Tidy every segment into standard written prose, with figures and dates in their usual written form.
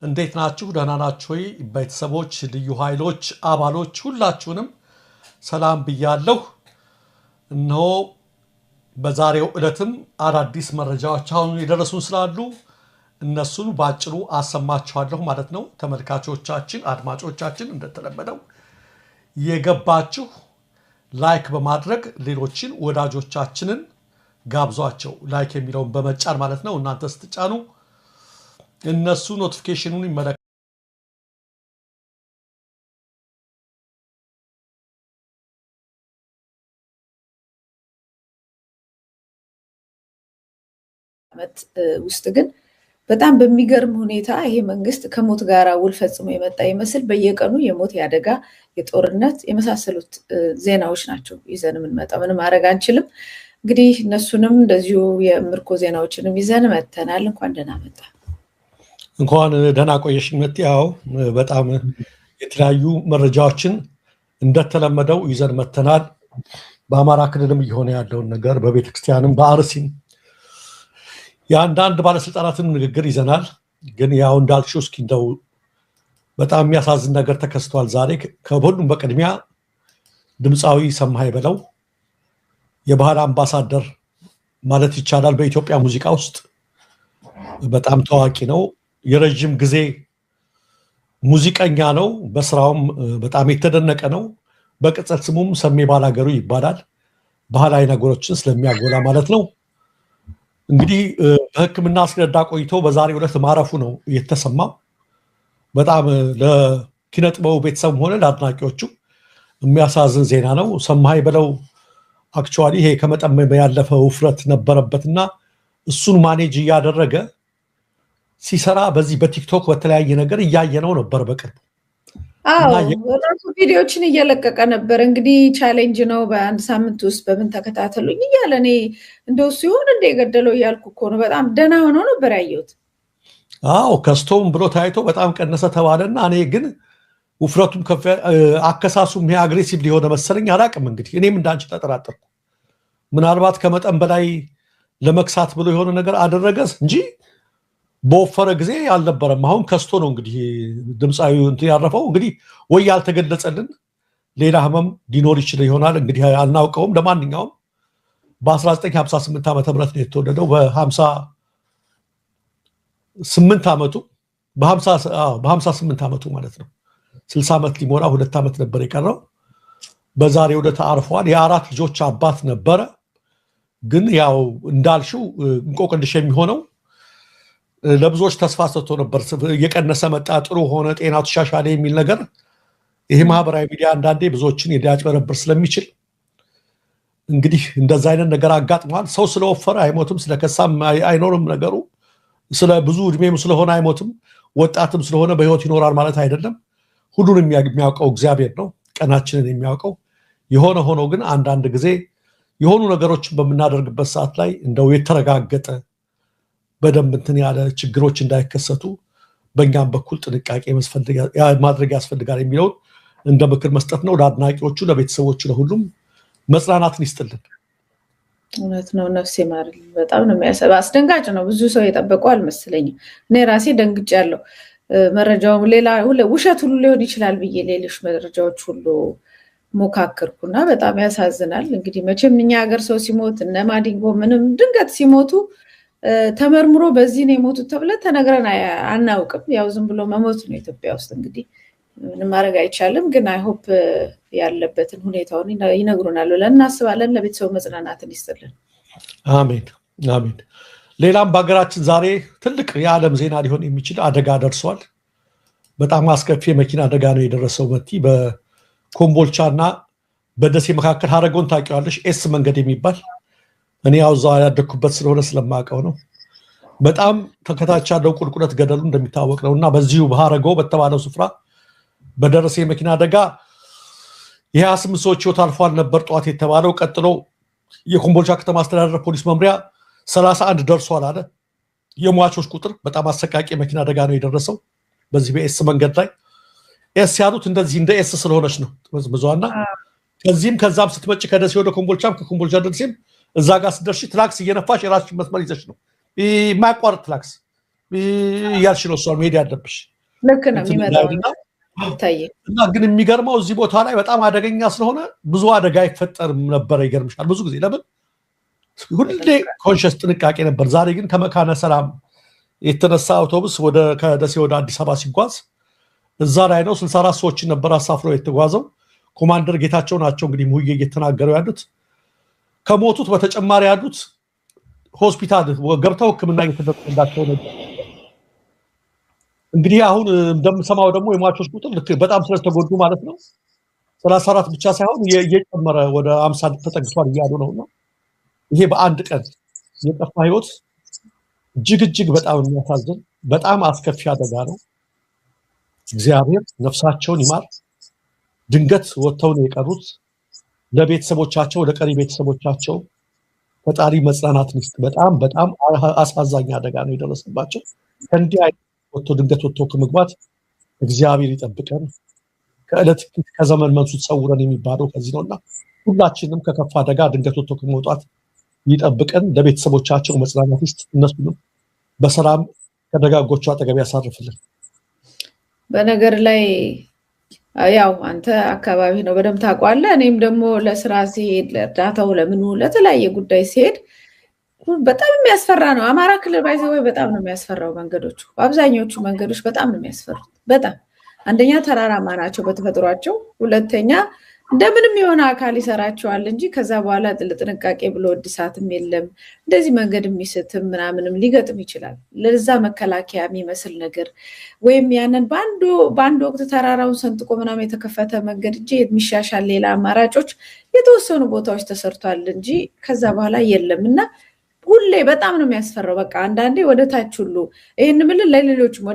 እንዴት ናችሁ? ደህና ናችሁ ወይ? ቤተሰቦች፣ ልዩ ኃይሎች አባሎች ሁላችሁንም ሰላም ብያለሁ። እነሆ በዛሬው ዕለትም አዳዲስ መረጃዎች አሁን የደረሱን ስላሉ እነሱን ባጭሩ አሰማችኋለሁ ማለት ነው። ተመልካቾቻችን፣ አድማጮቻችን እንደተለመደው የገባችሁ ላይክ በማድረግ ሌሎችን ወዳጆቻችንን ጋብዟቸው። ላይክ የሚለውን በመጫን ማለት ነው። እናንተ ስትጫኑ እነሱ ኖቲፊኬሽኑን ይመለከታሉ። ውስጥ ግን በጣም በሚገርም ሁኔታ ይሄ መንግስት ከሞት ጋር ውል ፈጽሞ የመጣ ይመስል በየቀኑ የሞት ያደጋ የጦርነት የመሳሰሉት ዜናዎች ናቸው ይዘን የምንመጣው። ምንም ማድረግ አንችልም። እንግዲህ እነሱንም እንደዚሁ የምርኮ ዜናዎችንም ይዘን መተናል። እንኳን ደህና መጣ። እንኳን ደህና ቆየሽ መት። ያው በጣም የተለያዩ መረጃዎችን እንደተለመደው ይዘን መተናል። በአማራ ክልልም እየሆነ ያለውን ነገር በቤተክርስቲያንም በአርሲም የአንዳንድ ባለስልጣናትን ንግግር ይዘናል። ግን ያው እንዳልሽው እስኪ እንደው በጣም የሚያሳዝን ነገር ተከስቷል ዛሬ። ከሁሉም በቅድሚያ ድምፃዊ ሰማኸኝ በለው የባህል አምባሳደር ማለት ይቻላል በኢትዮጵያ ሙዚቃ ውስጥ በጣም ታዋቂ ነው። የረጅም ጊዜ ሙዚቀኛ ነው። በስራውም በጣም የተደነቀ ነው። በቅጽል ስሙም ሰሜ ባላገሩ ይባላል። ባህላዊ ነገሮችን ስለሚያጎላ ማለት ነው። እንግዲህ በሕክምና ሲረዳ ቆይቶ በዛሬው ዕለት ማረፉ ነው የተሰማው። በጣም ለኪነጥበቡ ቤተሰብ ሆነ ለአድናቂዎቹ የሚያሳዝን ዜና ነው። ሰማኸኝ በለው አክቹዋሊ ይሄ ከመጠን ያለፈ ውፍረት ነበረበትና እሱን ማኔጅ እያደረገ ሲሰራ በዚህ በቲክቶክ በተለያየ ነገር እያየነው ነበር በቅርቡ። ራሱ ቪዲዮችን እየለቀቀ ነበር። እንግዲህ ቻሌንጅ ነው በአንድ ሳምንት ውስጥ በምን ተከታተሉኝ እያለ እኔ እንደው ሲሆን እንደ የገደለው እያልኩ እኮ ነው። በጣም ደህና ሆኖ ነበር ያየሁት። ከስቶም ብሎ ታይቶ በጣም ቀነሰ ተባለና እኔ ግን ውፍረቱም ከፍ አከሳሱም ይሄ አግሬሲቭ ሊሆነ መሰለኝ አላቅም። እንግዲህ እኔም እንዳንቺ ተጠራጠርኩ። ምናልባት ከመጠን በላይ ለመክሳት ብሎ የሆነ ነገር አደረገ እንጂ በወፈረ ጊዜ አልነበረም። አሁን ከስቶ ነው እንግዲህ ድምፃዊ እንትን ያረፈው። እንግዲህ ወይ ያልተገለጸልን ሌላ ህመም ሊኖር ይችል ይሆናል እንግዲህ አልናውቀውም። ለማንኛውም በ1958 ዓመተ ምህረት ነው የተወለደው። በ58 ዓመቱ በ58 ዓመቱ ማለት ነው። 60 ዓመት ሊሞላ 2 ዓመት ነበር የቀረው። በዛሬው ዕለት አርፏል። የአራት ልጆች አባት ነበረ። ግን ያው እንዳልሽው እንቆቅልሽ የሚሆነው ለብዙዎች ተስፋ ሰጥቶ ነበር። እየቀነሰ መጣ፣ ጥሩ ሆነ፣ ጤናው ተሻሻለ የሚል ነገር። ይሄ ማህበራዊ ሚዲያ አንዳንዴ ብዙዎችን ሊያጭበረብር ስለሚችል እንግዲህ እንደዛ አይነት ነገር አጋጥሟል። ሰው ስለወፈረ አይሞትም፣ ስለከሳም አይኖርም ነገሩ። ስለ ብዙ እድሜም ስለሆነ አይሞትም፣ ወጣትም ስለሆነ በህይወት ይኖራል ማለት አይደለም። ሁሉንም የሚያውቀው እግዚአብሔር ነው፣ ቀናችንን የሚያውቀው። የሆነ ሆኖ ግን አንዳንድ ጊዜ የሆኑ ነገሮችን በምናደርግበት ሰዓት ላይ እንደው የተረጋገጠ በደንብ እንትን ያለ ችግሮች እንዳይከሰቱ በእኛም በኩል ጥንቃቄ ማድረግ ያስፈልጋል የሚለውን እንደ ምክር መስጠት ነው። ለአድናቂዎቹ፣ ለቤተሰቦቹ፣ ለሁሉም መጽናናትን ይስጥልን። እውነት ነው። ነፍሴ ማር። በጣም ነው የሚያሰብ። አስደንጋጭ ነው። ብዙ ሰው የጠበቀው አልመሰለኝም። እኔ ራሴ ደንግጫለሁ። መረጃው ሌላ ውሸት ሁሉ ሊሆን ይችላል ብዬ ሌሎች መረጃዎች ሁሉ ሞካክርኩና በጣም ያሳዝናል። እንግዲህ መቼም እኛ ሀገር ሰው ሲሞት እነ ማዲንጎ ምንም ድንገት ሲሞቱ ተመርምሮ በዚህ ነው የሞቱት ተብለ ተነግረን አናውቅም። ያው ዝም ብሎ መሞት ነው ኢትዮጵያ ውስጥ። እንግዲህ ምንም ማድረግ አይቻልም። ግን አይሆፕ ያለበትን ሁኔታውን ይነግሩናል ብለን እናስባለን። ለቤተሰቡ መጽናናትን ይስጥልን። አሜን አሜን። ሌላም በሀገራችን ዛሬ ትልቅ የዓለም ዜና ሊሆን የሚችል አደጋ ደርሷል። በጣም አስከፊ የመኪና አደጋ ነው የደረሰው። መቲ በኮምቦልቻ እና በደሴ መካከል ሀረጎን ታውቂዋለሽ? ኤስ መንገድ የሚባል እኔ ያው እዛ ያደግኩበት ስለሆነ ስለማውቀው ነው። በጣም ተከታች ያለው ቁልቁለት ገደሉ እንደሚታወቅ ነው እና በዚሁ በሀረጎ በተባለው ስፍራ በደረሰ የመኪና አደጋ የ28 ሰዎች ህይወት አልፏል ነበር ጠዋት የተባለው። ቀጥሎ የኮምቦልቻ ከተማ አስተዳደር ፖሊስ መምሪያ 31 ደርሷል አለ። የሟቾች ቁጥር በጣም አሰቃቂ የመኪና አደጋ ነው የደረሰው በዚህ በኤስ መንገድ ላይ። ኤስ ያሉት እንደዚህ እንደ ኤስ ስለሆነች ነው ብዙና ከዚህም ከዛም ስትመጭ ከደሴ ወደ ኮምቦልቻም ከኮምቦልቻ ደሴም እዛ ጋር ስትደርሺ ትላክስ እየነፋሽ የራስሽን መስመር ይዘሽ ነው የማያቋርጥ ትላክስ እያልሽ ነው እሷን መሄድ ያለብሽ። ልክ ነው የሚመጣው ታየ እና ግን የሚገርመው እዚህ ቦታ ላይ በጣም አደገኛ ስለሆነ ብዙ አደጋ አይፈጠርም ነበር ይገርምሻል ብዙ ጊዜ ለምን ሁሌ ኮንሽስ ጥንቃቄ ነበር ዛሬ ግን ከመካነ ሰላም የተነሳ አውቶቡስ ወደ ከደሴ ወደ አዲስ አበባ ሲጓዝ እዛ ላይ ነው 64 ሰዎች ነበር አሳፍሮ የተጓዘው ኮማንደር ጌታቸው ናቸው እንግዲህ ሙዬ እየተናገሩ ያሉት ከሞቱት በተጨማሪ ያሉት ሆስፒታል ገብተው ህክምና እየተደረገላቸው ነበር እንግዲህ አሁን እንደምሰማው ደግሞ የሟቾች ቁጥር ልክ በጣም ስለተጎዱ ማለት ነው 34 ብቻ ሳይሆን እየጨመረ ወደ 50 ተጠግቷል እያሉ ነውና ይሄ በአንድ ቀን የጠፋ ህይወት እጅግ በጣም የሚያሳዝን በጣም አስከፊ አደጋ ነው እግዚአብሔር ነፍሳቸውን ይማር ድንገት ወጥተው ነው የቀሩት ለቤተሰቦቻቸው ለቀሪ ቤተሰቦቻቸው ፈጣሪ መጽናናት ይስጥ በጣም አሳዛኝ አደጋ ነው የደረሰባቸው ከእንዲህ ወጥተው ድንገት ወጥተው ከመግባት እግዚአብሔር ይጠብቀን ከእለት ከዘመን መንሱ ተሰውረን የሚባለው ከዚህ ነውና ሁላችንም ከከፋ አደጋ ድንገት ወጥተው ከመውጣት ይጠብቀን ለቤተሰቦቻቸው መጽናናት ይስጥ እነሱንም በሰላም ከደጋጎቹ አጠገብ ያሳርፍልን በነገር ላይ ያው አንተ አካባቢ ነው በደም ታቋለ እኔም ደግሞ ለስራ ሲሄድ ለዳታው ለምኑ ለተለያየ ጉዳይ ሲሄድ በጣም የሚያስፈራ ነው አማራ ክልል ባይዘው በጣም ነው የሚያስፈራው መንገዶቹ አብዛኞቹ መንገዶች በጣም ነው የሚያስፈሩት በጣም አንደኛ ተራራማ ናቸው በተፈጥሯቸው ሁለተኛ እንደምንም የሆነ አካል ይሰራቸዋል እንጂ ከዛ በኋላ ጥንቃቄ ብሎ እድሳትም የለም እንደዚህ መንገድ የሚስትም ምናምንም ሊገጥም ይችላል ለዛ መከላከያ የሚመስል ነገር ወይም ያንን ባንድ ወቅት ተራራውን ሰንጥቆ ምናምን የተከፈተ መንገድ እንጂ የሚሻሻል ሌላ አማራጮች የተወሰኑ ቦታዎች ተሰርቷል እንጂ ከዛ በኋላ የለምና ሁሌ በጣም ነው የሚያስፈራው በቃ አንዳንዴ ወደ ታች ሁሉ ይሄን ምን ለሌሎችም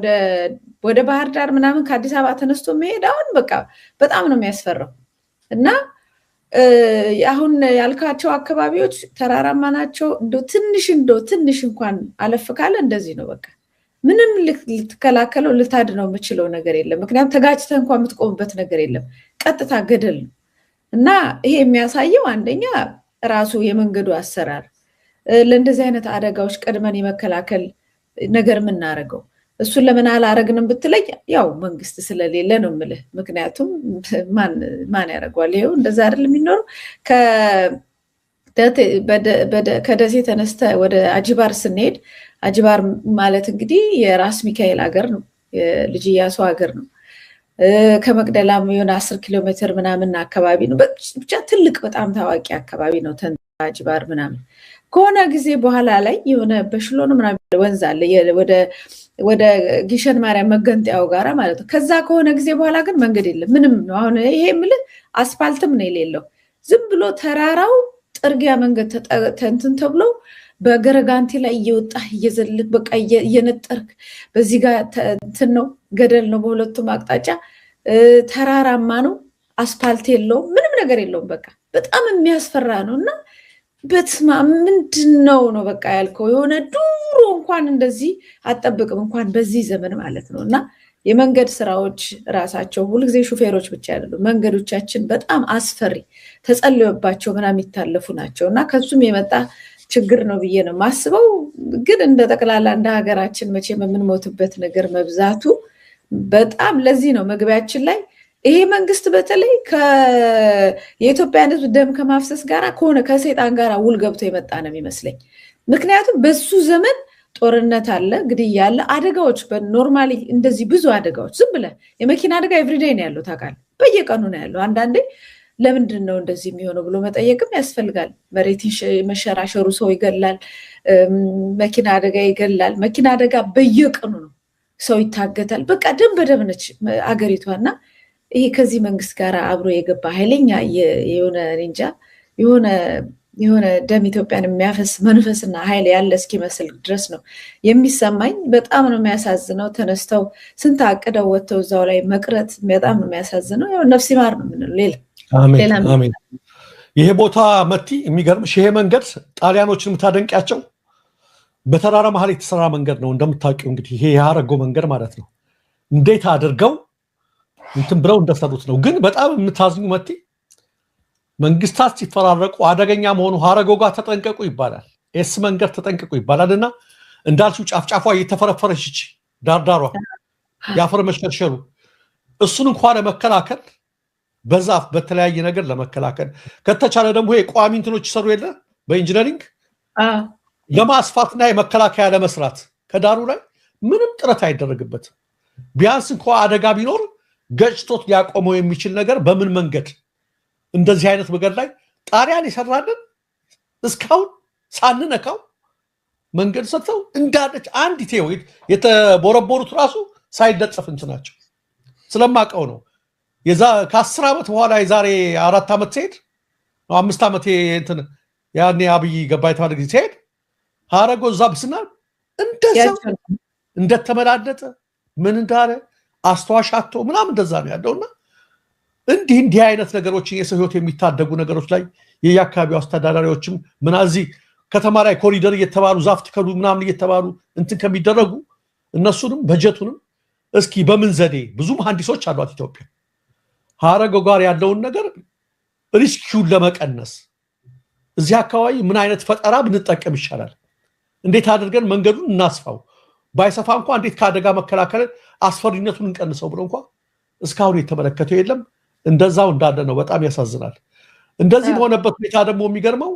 ወደ ባህር ዳር ምናምን ከአዲስ አበባ ተነስቶ መሄድ አሁን በቃ በጣም ነው የሚያስፈራው እና አሁን ያልካቸው አካባቢዎች ተራራማ ናቸው ትንሽ እንኳን አለፍ ካለ እንደዚህ ነው በቃ ምንም ልትከላከለው ልታድነው የምችለው ነገር የለም ምክንያቱም ተጋጭተ እንኳን የምትቆምበት ነገር የለም ቀጥታ ገደል ነው እና ይሄ የሚያሳየው አንደኛ ራሱ የመንገዱ አሰራር ለእንደዚህ አይነት አደጋዎች ቀድመን የመከላከል ነገር ምናረገው እሱን ለምን አላረግንም ብትለኝ ያው መንግስት ስለሌለ ነው ምልህ ምክንያቱም ማን ያረጋዋል ይሄው እንደዛ አይደል የሚኖር ከደሴ ተነስተ ወደ አጂባር ስንሄድ አጂባር ማለት እንግዲህ የራስ ሚካኤል ሀገር ነው የልጅ ኢያሱ ሀገር ነው ከመቅደላም የሆነ 10 ኪሎ ሜትር ምናምን አካባቢ ነው ብቻ ትልቅ በጣም ታዋቂ አካባቢ ነው አጂባር ምናምን ከሆነ ጊዜ በኋላ ላይ የሆነ በሽሎን ምናምን ወንዝ አለ ወደ ጊሸን ማርያም መገንጠያው ጋራ ማለት ነው ከዛ ከሆነ ጊዜ በኋላ ግን መንገድ የለም ምንም ነው አሁን ይሄ ምልህ አስፋልትም ነው የሌለው ዝም ብሎ ተራራው ጥርጊያ መንገድ ተንትን ተብሎ በገረጋንቲ ላይ እየወጣ እየዘልክ በቃ እየነጠርክ በዚህ ጋር እንትን ነው ገደል ነው በሁለቱም አቅጣጫ ተራራማ ነው አስፋልት የለውም ምንም ነገር የለውም በቃ በጣም የሚያስፈራ ነውና በትማ ምንድነው ነው በቃ ያልከው የሆነ ዱሮ እንኳን እንደዚህ አጠብቅም እንኳን በዚህ ዘመን ማለት ነውና የመንገድ ስራዎች ራሳቸው ሁሉ ጊዜ ሹፌሮች ብቻ አይደሉም መንገዶቻችን በጣም አስፈሪ ተጸልዮባቸው ምናምን ይታለፉ ናቸውና ከሱም የመጣ ችግር ነው ብዬ ነው ማስበው ግን እንደ ተቀላላ እንደ ሀገራችን መቼም የምንሞትበት ነገር መብዛቱ በጣም ለዚህ ነው መግቢያችን ላይ ይሄ መንግስት በተለይ የኢትዮጵያን ህዝብ ደም ከማፍሰስ ጋራ ከሆነ ከሰይጣን ጋራ ውል ገብቶ የመጣ ነው የሚመስለኝ ምክንያቱም በሱ ዘመን ጦርነት አለ ግድያ ያለ አደጋዎች በኖርማሊ እንደዚህ ብዙ አደጋዎች ዝም ብለ የመኪና አደጋ ኤቭሪዴይ ነው ያለው ታውቃለህ በየቀኑ ነው ያለው አንዳንዴ ለምንድን ነው እንደዚህ የሚሆነው ብሎ መጠየቅም ያስፈልጋል መሬት መሸራሸሩ ሰው ይገላል መኪና አደጋ ይገላል መኪና አደጋ በየቀኑ ነው ሰው ይታገታል በቃ ደም በደም ነች አገሪቷና ይሄ ከዚህ መንግስት ጋር አብሮ የገባ ኃይለኛ የሆነ እንጃ የሆነ ደም ኢትዮጵያን የሚያፈስ መንፈስና ኃይል ያለ እስኪመስል ድረስ ነው የሚሰማኝ በጣም ነው የሚያሳዝነው ተነስተው ስንት አቅደው ወጥተው እዛው ላይ መቅረት በጣም ነው የሚያሳዝነው ያው ነፍስ ይማር ነው ምንለው ሌላ አሜን ይሄ ቦታ መቲ የሚገርምሽ ይሄ መንገድ ጣሊያኖችን የምታደንቂያቸው በተራራ መሃል የተሰራ መንገድ ነው እንደምታውቂው እንግዲህ ይሄ ያረጎ መንገድ ማለት ነው እንዴት አድርገው እንትን ብለው እንደሰሩት ነው ግን በጣም የምታዝኙ መቲ መንግስታት ሲፈራረቁ አደገኛ መሆኑ ሀረጎ ጋር ተጠንቀቁ ይባላል ኤስ መንገድ ተጠንቀቁ ይባላልና እንዳልሽው ጫፍጫፏ እየተፈረፈረች ዳርዳሯ ያፈር መሸርሸሩ እሱን እንኳን ለመከላከል በዛፍ በተለያየ ነገር ለመከላከል ከተቻለ ደግሞ የቋሚ እንትኖች ይሰሩ የለ በኢንጂነሪንግ ለማስፋትና የመከላከያ ለመስራት ከዳሩ ላይ ምንም ጥረት አይደረግበትም። ቢያንስ እንኳን አደጋ ቢኖር ገጭቶት ሊያቆመው የሚችል ነገር በምን መንገድ እንደዚህ አይነት መንገድ ላይ ጣሪያን ይሰራልን እስካሁን ሳንነካው መንገድ ሰጥተው እንዳለች አንድ ኢቴው የተቦረቦሩት ራሱ ሳይደጸፍ እንትናቸው ስለማቀው ነው። ከ10 ዓመት በኋላ የዛሬ 4 ዓመት ሲሄድ 5 ዓመት እንትን ያኔ አብይ ገባ የተባለ ጊዜ ሲሄድ ሀረጎ ዛብስና እንደዛው እንደተመላለጠ ምን እንዳለ አስተዋሻቶ ምናምን እንደዛ ነው ያለውና እንዲህ አይነት ነገሮችን የሰው ህይወት የሚታደጉ ነገሮች ላይ የያካባቢው አስተዳዳሪዎችም ምናዚ ከተማ ላይ ኮሪደር እየተባሉ ዛፍ ትከሉ ምናምን እየተባሉ እንትን ከሚደረጉ እነሱንም በጀቱንም እስኪ በምን ዘዴ ብዙ መሐንዲሶች አሏት ኢትዮጵያ ሀረጎ ጋር ያለውን ነገር ሪስኪውን ለመቀነስ እዚህ አካባቢ ምን አይነት ፈጠራ ብንጠቀም ይሻላል? እንዴት አድርገን መንገዱን እናስፋው? ባይሰፋ እንኳን እንዴት ከአደጋ መከላከል አስፈሪነቱን እንቀንሰው ብሎ እንኳን እስካሁን የተመለከተው የለም። እንደዛው እንዳለ ነው። በጣም ያሳዝናል። እንደዚህ በሆነበት ሁኔታ ደግሞ የሚገርመው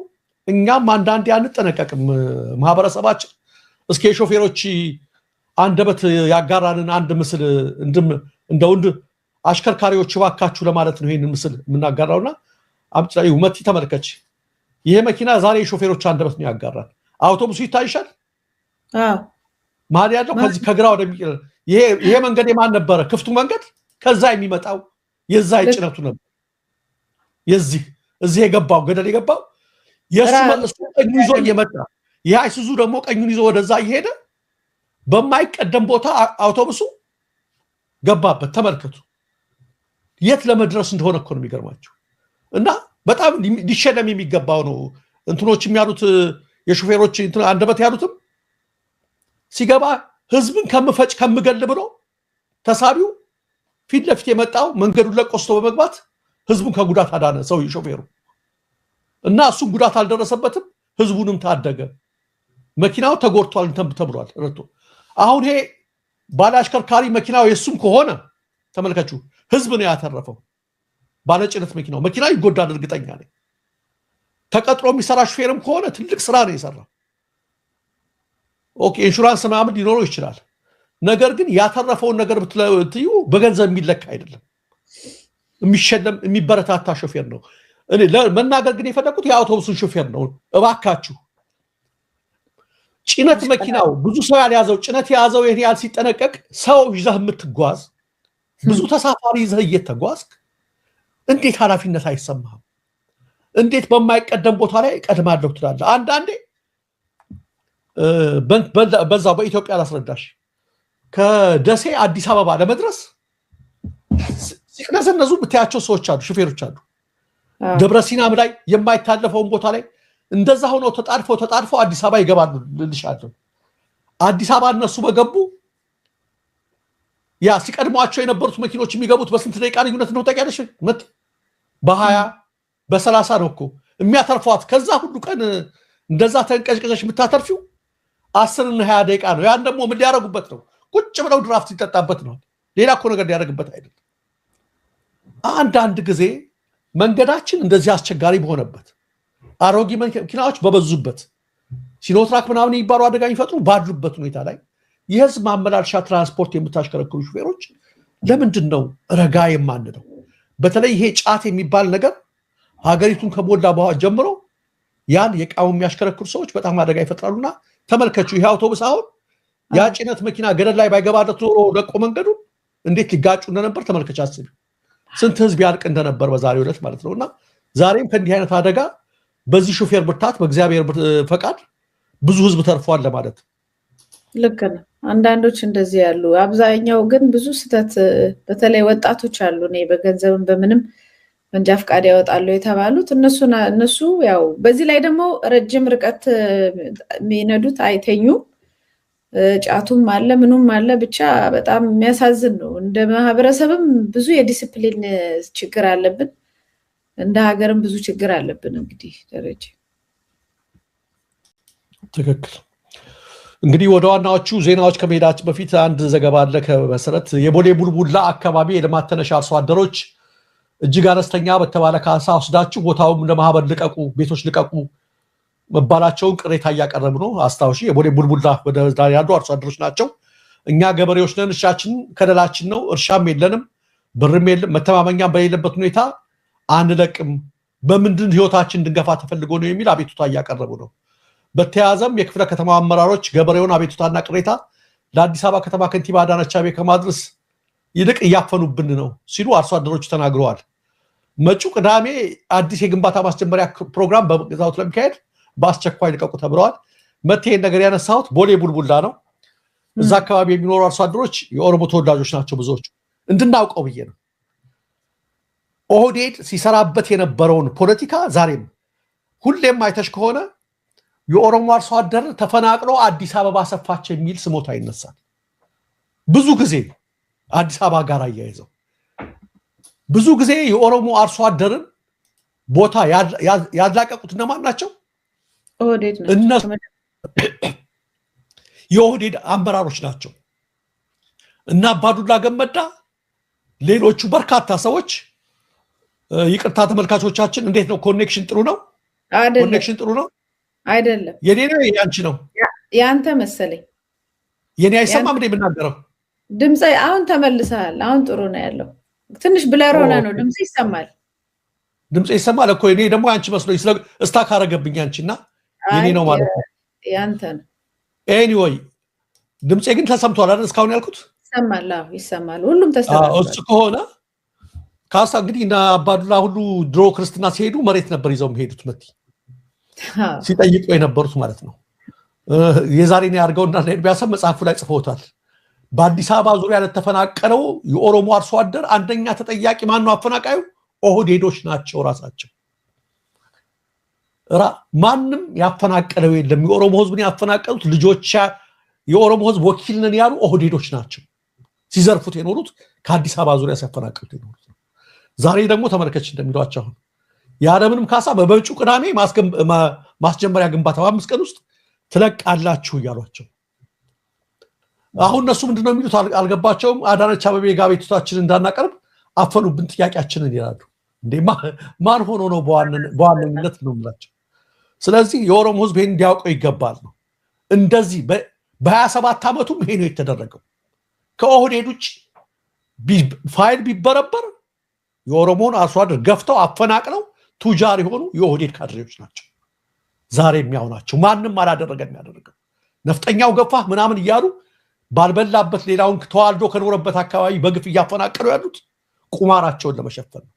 እኛም አንዳንዴ አንጠነቀቅም። ማህበረሰባችን እስኪ የሾፌሮች አንደበት ያጋራንን አንድ ምስል እንደው አሽከርካሪዎች ባካችሁ ለማለት ነው ይሄንን ምስል የምናጋራውና አብጫዩ መቲ ተመልከች። ይሄ መኪና ዛሬ የሾፌሮች አንደበት ነው ያጋራል። አውቶቡሱ ይታይሻል? ማን ያለው ከዚህ ከግራ ወደሚቀር ይሄ መንገድ የማን ነበረ? ክፍቱ መንገድ ከዛ የሚመጣው የዛ ይጭነቱ ነበር። እዚህ የገባው ገደል የገባው የሱ መልሶ ቀኙን ይዞ እየመጣ ይሄ አይሱዙ ደግሞ ቀኙን ይዞ ወደዛ እየሄደ በማይቀደም ቦታ አውቶቡሱ ገባበት። ተመልከቱ የት ለመድረስ እንደሆነ እኮ ነው የሚገርማቸው። እና በጣም ሊሸለም የሚገባው ነው። እንትኖችም ያሉት የሾፌሮች እንትን አንደበት ያሉትም ሲገባ ህዝብን ከምፈጭ ከምገል ብሎ ተሳቢው ፊት ለፊት የመጣው መንገዱን ለቆስቶ በመግባት ህዝቡን ከጉዳት አዳነ ሰው ሾፌሩ እና እሱን ጉዳት አልደረሰበትም፣ ህዝቡንም ታደገ። መኪናው ተጎድቷል ተብሏል ረቶ። አሁን ይሄ ባለ አሽከርካሪ መኪናው የሱም ከሆነ ተመልከቹ፣ ህዝብ ነው ያተረፈው። ባለጭነት መኪናው ይጎዳል እርግጠኛ ነኝ። ተቀጥሮ የሚሰራ ሹፌርም ከሆነ ትልቅ ስራ ነው የሰራው። ኦኬ ኢንሹራንስ ምናምን ሊኖረው ይችላል። ነገር ግን ያተረፈውን ነገር ብትዩ በገንዘብ የሚለካ አይደለም። የሚሸለም የሚበረታታ ሾፌር ነው። እኔ መናገር ግን የፈለኩት የአውቶቡስን ሾፌር ነው። እባካችሁ ጭነት መኪናው ብዙ ሰው ያልያዘው ጭነት የያዘው ይሄን ያህል ሲጠነቀቅ ሰው ይዘህ የምትጓዝ ብዙ ተሳፋሪ ይዘህ እየተጓዝክ እንዴት ኃላፊነት አይሰማህም? እንዴት በማይቀደም ቦታ ላይ ቀድማለሁ ትላለህ? አንዳንዴ በዛው በኢትዮጵያ ላስረዳሽ። ከደሴ አዲስ አበባ ለመድረስ ሲቅነዘነዙ ብታያቸው ሰዎች አሉ፣ ሹፌሮች አሉ። ደብረ ሲናም ላይ የማይታለፈውን ቦታ ላይ እንደዛ ሆኖ ተጣድፈው አዲስ አበባ ይገባሉ ልልሻለሁ። አዲስ አበባ እነሱ በገቡ ያ ሲቀድሟቸው የነበሩት መኪኖች የሚገቡት በስንት ደቂቃ ልዩነት ነው ታውቂያለሽ? በ20 በ30 ነው እኮ የሚያተርፏት። ከዛ ሁሉ ቀን እንደዛ ተንቀጭቀጭሽ የምታተርፊው 10 እና 20 ደቂቃ ነው። ያን ደግሞ ምን ሊያደርጉበት ነው? ቁጭ ብለው ድራፍት ሲጠጣበት ነው። ሌላ እኮ ነገር ሊያደርግበት አይደለም። አንዳንድ ጊዜ መንገዳችን እንደዚህ አስቸጋሪ በሆነበት አሮጌ መኪናዎች በበዙበት ሲኖትራክ ምናምን የሚባሉ አደጋ የሚፈጥሩ ባሉበት ሁኔታ ላይ የህዝብ ማመላለሻ ትራንስፖርት የምታሽከረክሩ ሹፌሮች ለምንድን ነው ረጋ የማንለው? በተለይ ይሄ ጫት የሚባል ነገር ሀገሪቱን ከሞላ ጀምሮ ያን የቃሙ የሚያሽከረክሩ ሰዎች በጣም አደጋ ይፈጥራሉና ተመልከቹ። ይሄ አውቶቡስ አሁን ያ ጭነት መኪና ገደል ላይ ባይገባለት ኖሮ ለቆ መንገዱ እንዴት ሊጋጩ እንደነበር ተመልከች። አስቢ ስንት ህዝብ ያልቅ እንደነበር በዛሬው ዕለት ማለት ነውና ዛሬም ከእንዲህ አይነት አደጋ በዚህ ሹፌር ብርታት በእግዚአብሔር ፈቃድ ብዙ ህዝብ ተርፏል ለማለት ልክ ነው። አንዳንዶች እንደዚህ ያሉ፣ አብዛኛው ግን ብዙ ስህተት በተለይ ወጣቶች አሉ። እኔ በገንዘብም በምንም መንጃ ፈቃድ ያወጣሉ የተባሉት እነሱ ያው በዚህ ላይ ደግሞ ረጅም ርቀት የሚነዱት አይተኙ፣ ጫቱም አለ ምኑም አለ። ብቻ በጣም የሚያሳዝን ነው። እንደ ማህበረሰብም ብዙ የዲሲፕሊን ችግር አለብን፣ እንደ ሀገርም ብዙ ችግር አለብን። እንግዲህ ደረጀ ትክክል። እንግዲህ ወደ ዋናዎቹ ዜናዎች ከመሄዳችን በፊት አንድ ዘገባ አለ ከመሰረት የቦሌ ቡልቡላ አካባቢ የልማት ተነሽ አርሶ አደሮች እጅግ አነስተኛ በተባለ ካሳ ወስዳችሁ ቦታውን ለማህበር ልቀቁ ቤቶች ልቀቁ መባላቸውን ቅሬታ እያቀረቡ ነው አስታውሺ የቦሌ ቡልቡላ ወደ ዳር ያሉ አርሶ አደሮች ናቸው እኛ ገበሬዎች ነን እርሻችን ከደላችን ነው እርሻም የለንም ብርም የለም መተማመኛ በሌለበት ሁኔታ አንለቅም በምንድን ህይወታችን እንድንገፋ ተፈልጎ ነው የሚል አቤቱታ እያቀረቡ ነው በተያዘም የክፍለ ከተማ አመራሮች ገበሬውን አቤቱታና ቅሬታ ለአዲስ አበባ ከተማ ከንቲባ አዳነች አቤቤ ከማድረስ ይልቅ እያፈኑብን ነው ሲሉ አርሶ አደሮች ተናግረዋል መጪው ቅዳሜ አዲስ የግንባታ ማስጀመሪያ ፕሮግራም በግዛቱ ለሚካሄድ በአስቸኳይ ልቀቁ ተብለዋል መቴ ነገር ያነሳሁት ቦሌ ቡልቡላ ነው እዛ አካባቢ የሚኖሩ አርሶ አደሮች የኦሮሞ ተወላጆች ናቸው ብዙዎች እንድናውቀው ብዬ ነው ኦህዴድ ሲሰራበት የነበረውን ፖለቲካ ዛሬም ሁሌም አይተሽ ከሆነ የኦሮሞ አርሶ አደር ተፈናቅሎ አዲስ አበባ ሰፋች የሚል ስሞታ ይነሳል ብዙ ጊዜ አዲስ አበባ ጋር አያይዘው ብዙ ጊዜ የኦሮሞ አርሶ አደርን ቦታ ያላቀቁት እነማን ናቸው ኦህዴድ እነሱ የኦህዴድ አመራሮች ናቸው እና አባዱላ ገመዳ ሌሎቹ በርካታ ሰዎች ይቅርታ ተመልካቾቻችን እንዴት ነው ኮኔክሽን ጥሩ ነው አይደለም ኮኔክሽን ጥሩ ነው አይደለም የኔ ነው ያንቺ ነው ያንተ መሰለኝ የኔ አይሰማም እንዴ ብናገረው ድምጽ አሁን ተመልሰሃል አሁን ጥሩ ነው ያለው ትንሽ ብለር ሆነ ነው ድምጽ ይሰማል እኮ እኔ ደግሞ አንቺ መስሎኝ ስለ እስታክ አረገብኝ አንቺና የኔ ነው ማለት ነው ያንተ ነው ኤኒዌይ ድምጽ ግን ተሰምቷል አይደል እስካሁን ያልኩት ይሰማል ሁሉም ተስተካክሏል እሱ ከሆነ ካሳ እንግዲህ እና አባዱላ ሁሉ ድሮ ክርስትና ሲሄዱ መሬት ነበር ይዘው የሚሄዱት መቲ ሲጠይቁ የነበሩት ማለት ነው የዛሬን ያርገውና ለኤርቢያሰብ መጽሐፉ ላይ ጽፎታል በአዲስ አበባ ዙሪያ ለተፈናቀለው የኦሮሞ አርሶ አደር አንደኛ ተጠያቂ ማን ነው አፈናቃዩ ኦህዴዶች ናቸው ራሳቸው ማንንም ያፈናቀለው የለም የኦሮሞ ህዝብን ያፈናቀሉት ልጆች የኦሮሞ ህዝብ ወኪል ነን ያሉ ኦህዴዶች ናቸው ሲዘርፉት የኖሩት ከአዲስ አበባ ዙሪያ ሲያፈናቀሉት የኖሩት ዛሬ ደግሞ ተመልከች እንደሚሏቸው ያለምንም ካሳ በመጪው ቅዳሜ ማስጀመሪያ ግንባታ በ5 ቀን ውስጥ ትለቃላችሁ እያሏቸው አሁን እነሱ ምንድነው የሚሉት አልገባቸውም አዳነች አቤቤ ጋር ቤቱታችን እንዳናቀርብ አፈኑብን ጥያቄያችንን ይላሉ እንዴ ማን ሆኖ ነው በዋነኝነት ነው የምላቸው ስለዚህ የኦሮሞ ህዝብ ይሄን እንዲያውቀው ይገባል ነው እንደዚህ በ27 ዓመቱም ይሄ ነው የተደረገው ከኦህዴድ ውጭ ፋይል ቢበረበር የኦሮሞን አርሶ አደር ገፍተው አፈናቅለው ቱጃር የሆኑ የኦህዴድ ካድሬዎች ናቸው ዛሬ የሚያውናቸው ማንንም አላደረገም ያደረገው ነፍጠኛው ገፋ ምናምን ይያሉ ባልበላበት ሌላውን ተዋልዶ ከኖረበት አካባቢ በግፍ ያፈናቀሉ ያሉት ቁማራቸውን ለመሸፈን ነው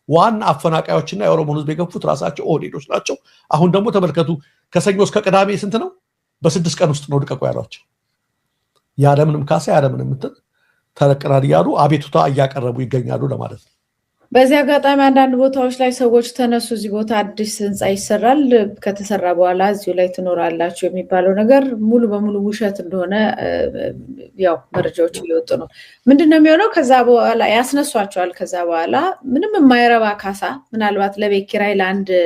ዋና አፈናቃዮችና የኦሮሞ ህዝብ የገፉት ራሳቸው ኦህዴዶች ናቸው አሁን ደግሞ ተመልከቱ ከሰኞ እስከ ቅዳሜ ስንት ነው በ6 ቀን ውስጥ ነው ልቀቁ ያሏቸው ያለምንም ካሳ ያለምንም ተለቀናል ያሉ አቤቱታ እያቀረቡ ይገኛሉ ለማለት ነው በዚህ አጋጣሚ አንዳንድ ቦታዎች ላይ ሰዎች ተነሱ እዚህ ቦታ አዲስ ህንጻ ይሰራል ከተሰራ በኋላ እዚሁ ላይ ትኖራላችሁ የሚባለው ነገር ሙሉ በሙሉ ውሸት እንደሆነ ያው መረጃዎች እየወጡ ነው ምንድነው የሚሆነው ከዛ በኋላ ያስነሷቸዋል ከዛ በኋላ ምንም የማይረባ ካሳ ምናልባት ለቤት ኪራይ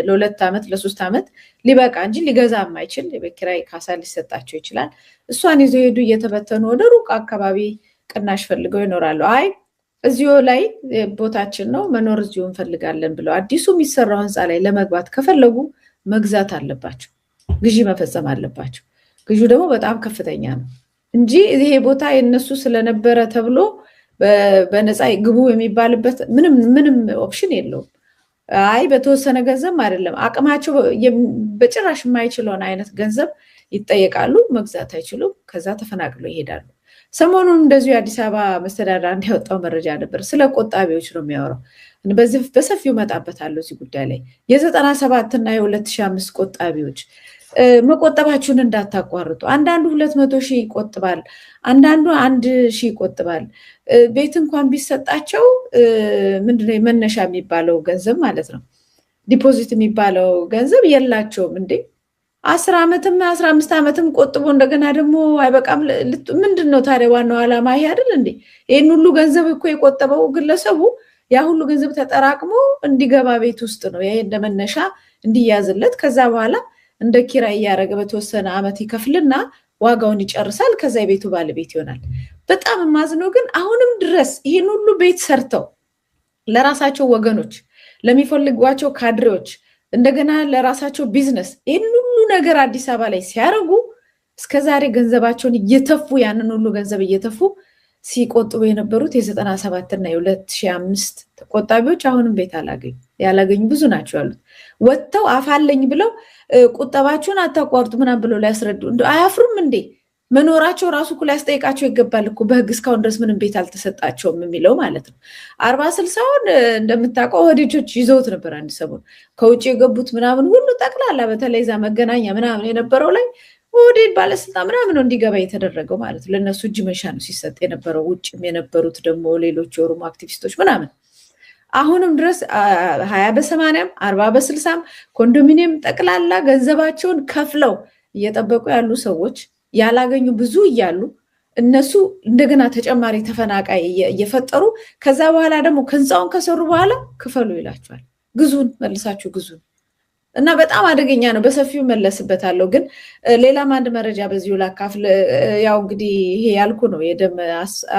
ለ2 ዓመት ለ3 ዓመት ሊበቃ እንጂ ሊገዛ የማይችል የቤት ኪራይ ካሳ ሊሰጣቸው ይችላል እሷን ይዘው ሄዱ እየተበተኑ ወደ ሩቅ አካባቢ ቅናሽ ፈልገው ይኖራሉ አይ እዚሁ ላይ ቦታችን ነው መኖር እዚሁ እንፈልጋለን ብለው አዲሱ የሚሰራው ህንጻ ላይ ለመግባት ከፈለጉ መግዛት አለባቸው ግዢ መፈጸም አለባቸው ግዢው ደግሞ በጣም ከፍተኛ ነው እንጂ ይሄ ቦታ የነሱ ስለነበረ ተብሎ በነፃ ግቡ የሚባልበት ምንም ኦፕሽን የለውም አይ በተወሰነ ገንዘብ አይደለም አቅማቸው በጭራሽ የማይችለውን አይነት ገንዘብ ይጠየቃሉ መግዛት አይችሉም ከዛ ተፈናቅለው ይሄዳሉ ሰሞኑን እንደዚሁ አዲስ አበባ መስተዳድር እንዲያወጣው መረጃ ነበር ስለ ቆጣቢዎች ነው የሚያወራው በዚህ በሰፊው መጣበታለሁ እዚህ ጉዳይ ላይ የ97 እና የ2005 ቆጣቢዎች መቆጠባችሁን እንዳታቋርጡ አንዳንዱ 200,000 ይቆጥባል አንዳንዱ 1,000 ይቆጥባል ቤት እንኳን ቢሰጣቸው ምንድነው መነሻ የሚባለው ገንዘብ ማለት ነው ዲፖዚት የሚባለው ገንዘብ የላቸውም እንዴ 10 ዓመትም 15 ዓመትም ቆጥቦ እንደገና ደግሞ አይበቃም ምንድነው ታዲያ ዋናው ዓላማ ይሄ አይደል እንዴ ይሄን ሁሉ ገንዘብ እኮ የቆጠበው ግለሰቡ ያ ሁሉ ገንዘብ ተጠራቅሞ እንዲገባ ቤት ውስጥ ነው ይሄ እንደመነሻ እንዲያዝለት ከዛ በኋላ እንደ ኪራይ ያረገ በተወሰነ ዓመት ይከፍልና ዋጋውን ይጨርሳል ከዛ የቤቱ ባለቤት ይሆናል በጣም ማዝነው ግን አሁንም ድረስ ይሄን ሁሉ ቤት ሰርተው ለራሳቸው ወገኖች ለሚፈልጓቸው ካድሬዎች እንደገና ለራሳቸው ቢዝነስ ይሄን ሁሉ ነገር አዲስ አበባ ላይ ሲያረጉ እስከዛሬ ገንዘባቸውን እየተፉ ያንን ሁሉ ገንዘብ እየተፉ ሲቆጥቡ የነበሩት የ97 እና የ2005 ተቆጣቢዎች አሁንም ቤት ያላገኙ ብዙ ናቸው ያሉት ወጥተው አፋለኝ ብለው ቁጠባቸውን አታቋርጡ ምናምን ብለው ሊያስረዱ አያፍሩም እንዴ መኖራቸው ራሱ እኮ ሊያስጠይቃቸው ይገባል እኮ በህግ እስካሁን ድረስ ምንም ቤት አልተሰጣቸውም የሚለው ማለት ነው 40-60ውን እንደምታውቀው ወዲጆች ይዘውት ነበር አንድ ሰሞን ከውጭ የገቡት ምናምን ሁሉ ጠቅላላ በተለይ ዛ መገናኛ ምናምን የነበረው ላይ ወዲድ ባለስልጣን ምናምን እንዲገባ የተደረገው ማለት ነው ለነሱ እጅ መንሻ ነው ሲሰጥ የነበረው ውጭም የነበሩት ደግሞ ሌሎች የኦሮሞ አክቲቪስቶች ምናምን አሁንም ድረስ 20 በ80 40 በ60 ኮንዶሚኒየም ጠቅላላ ገንዘባቸውን ከፍለው እየጠበቁ ያሉ ሰዎች ያላገኙ ብዙ እያሉ እነሱ እንደገና ተጨማሪ ተፈናቃይ እየፈጠሩ ከዛ በኋላ ደግሞ ከንጻውን ከሰሩ በኋላ ክፈሉ ይላቸዋል ግዙን መልሳችሁ ግዙን እና በጣም አደገኛ ነው በሰፊው መለስበታለሁ ግን ሌላም አንድ መረጃ በዚሁ ላካፍል ያው እንግዲህ ይሄ ያልኩ ነው የደም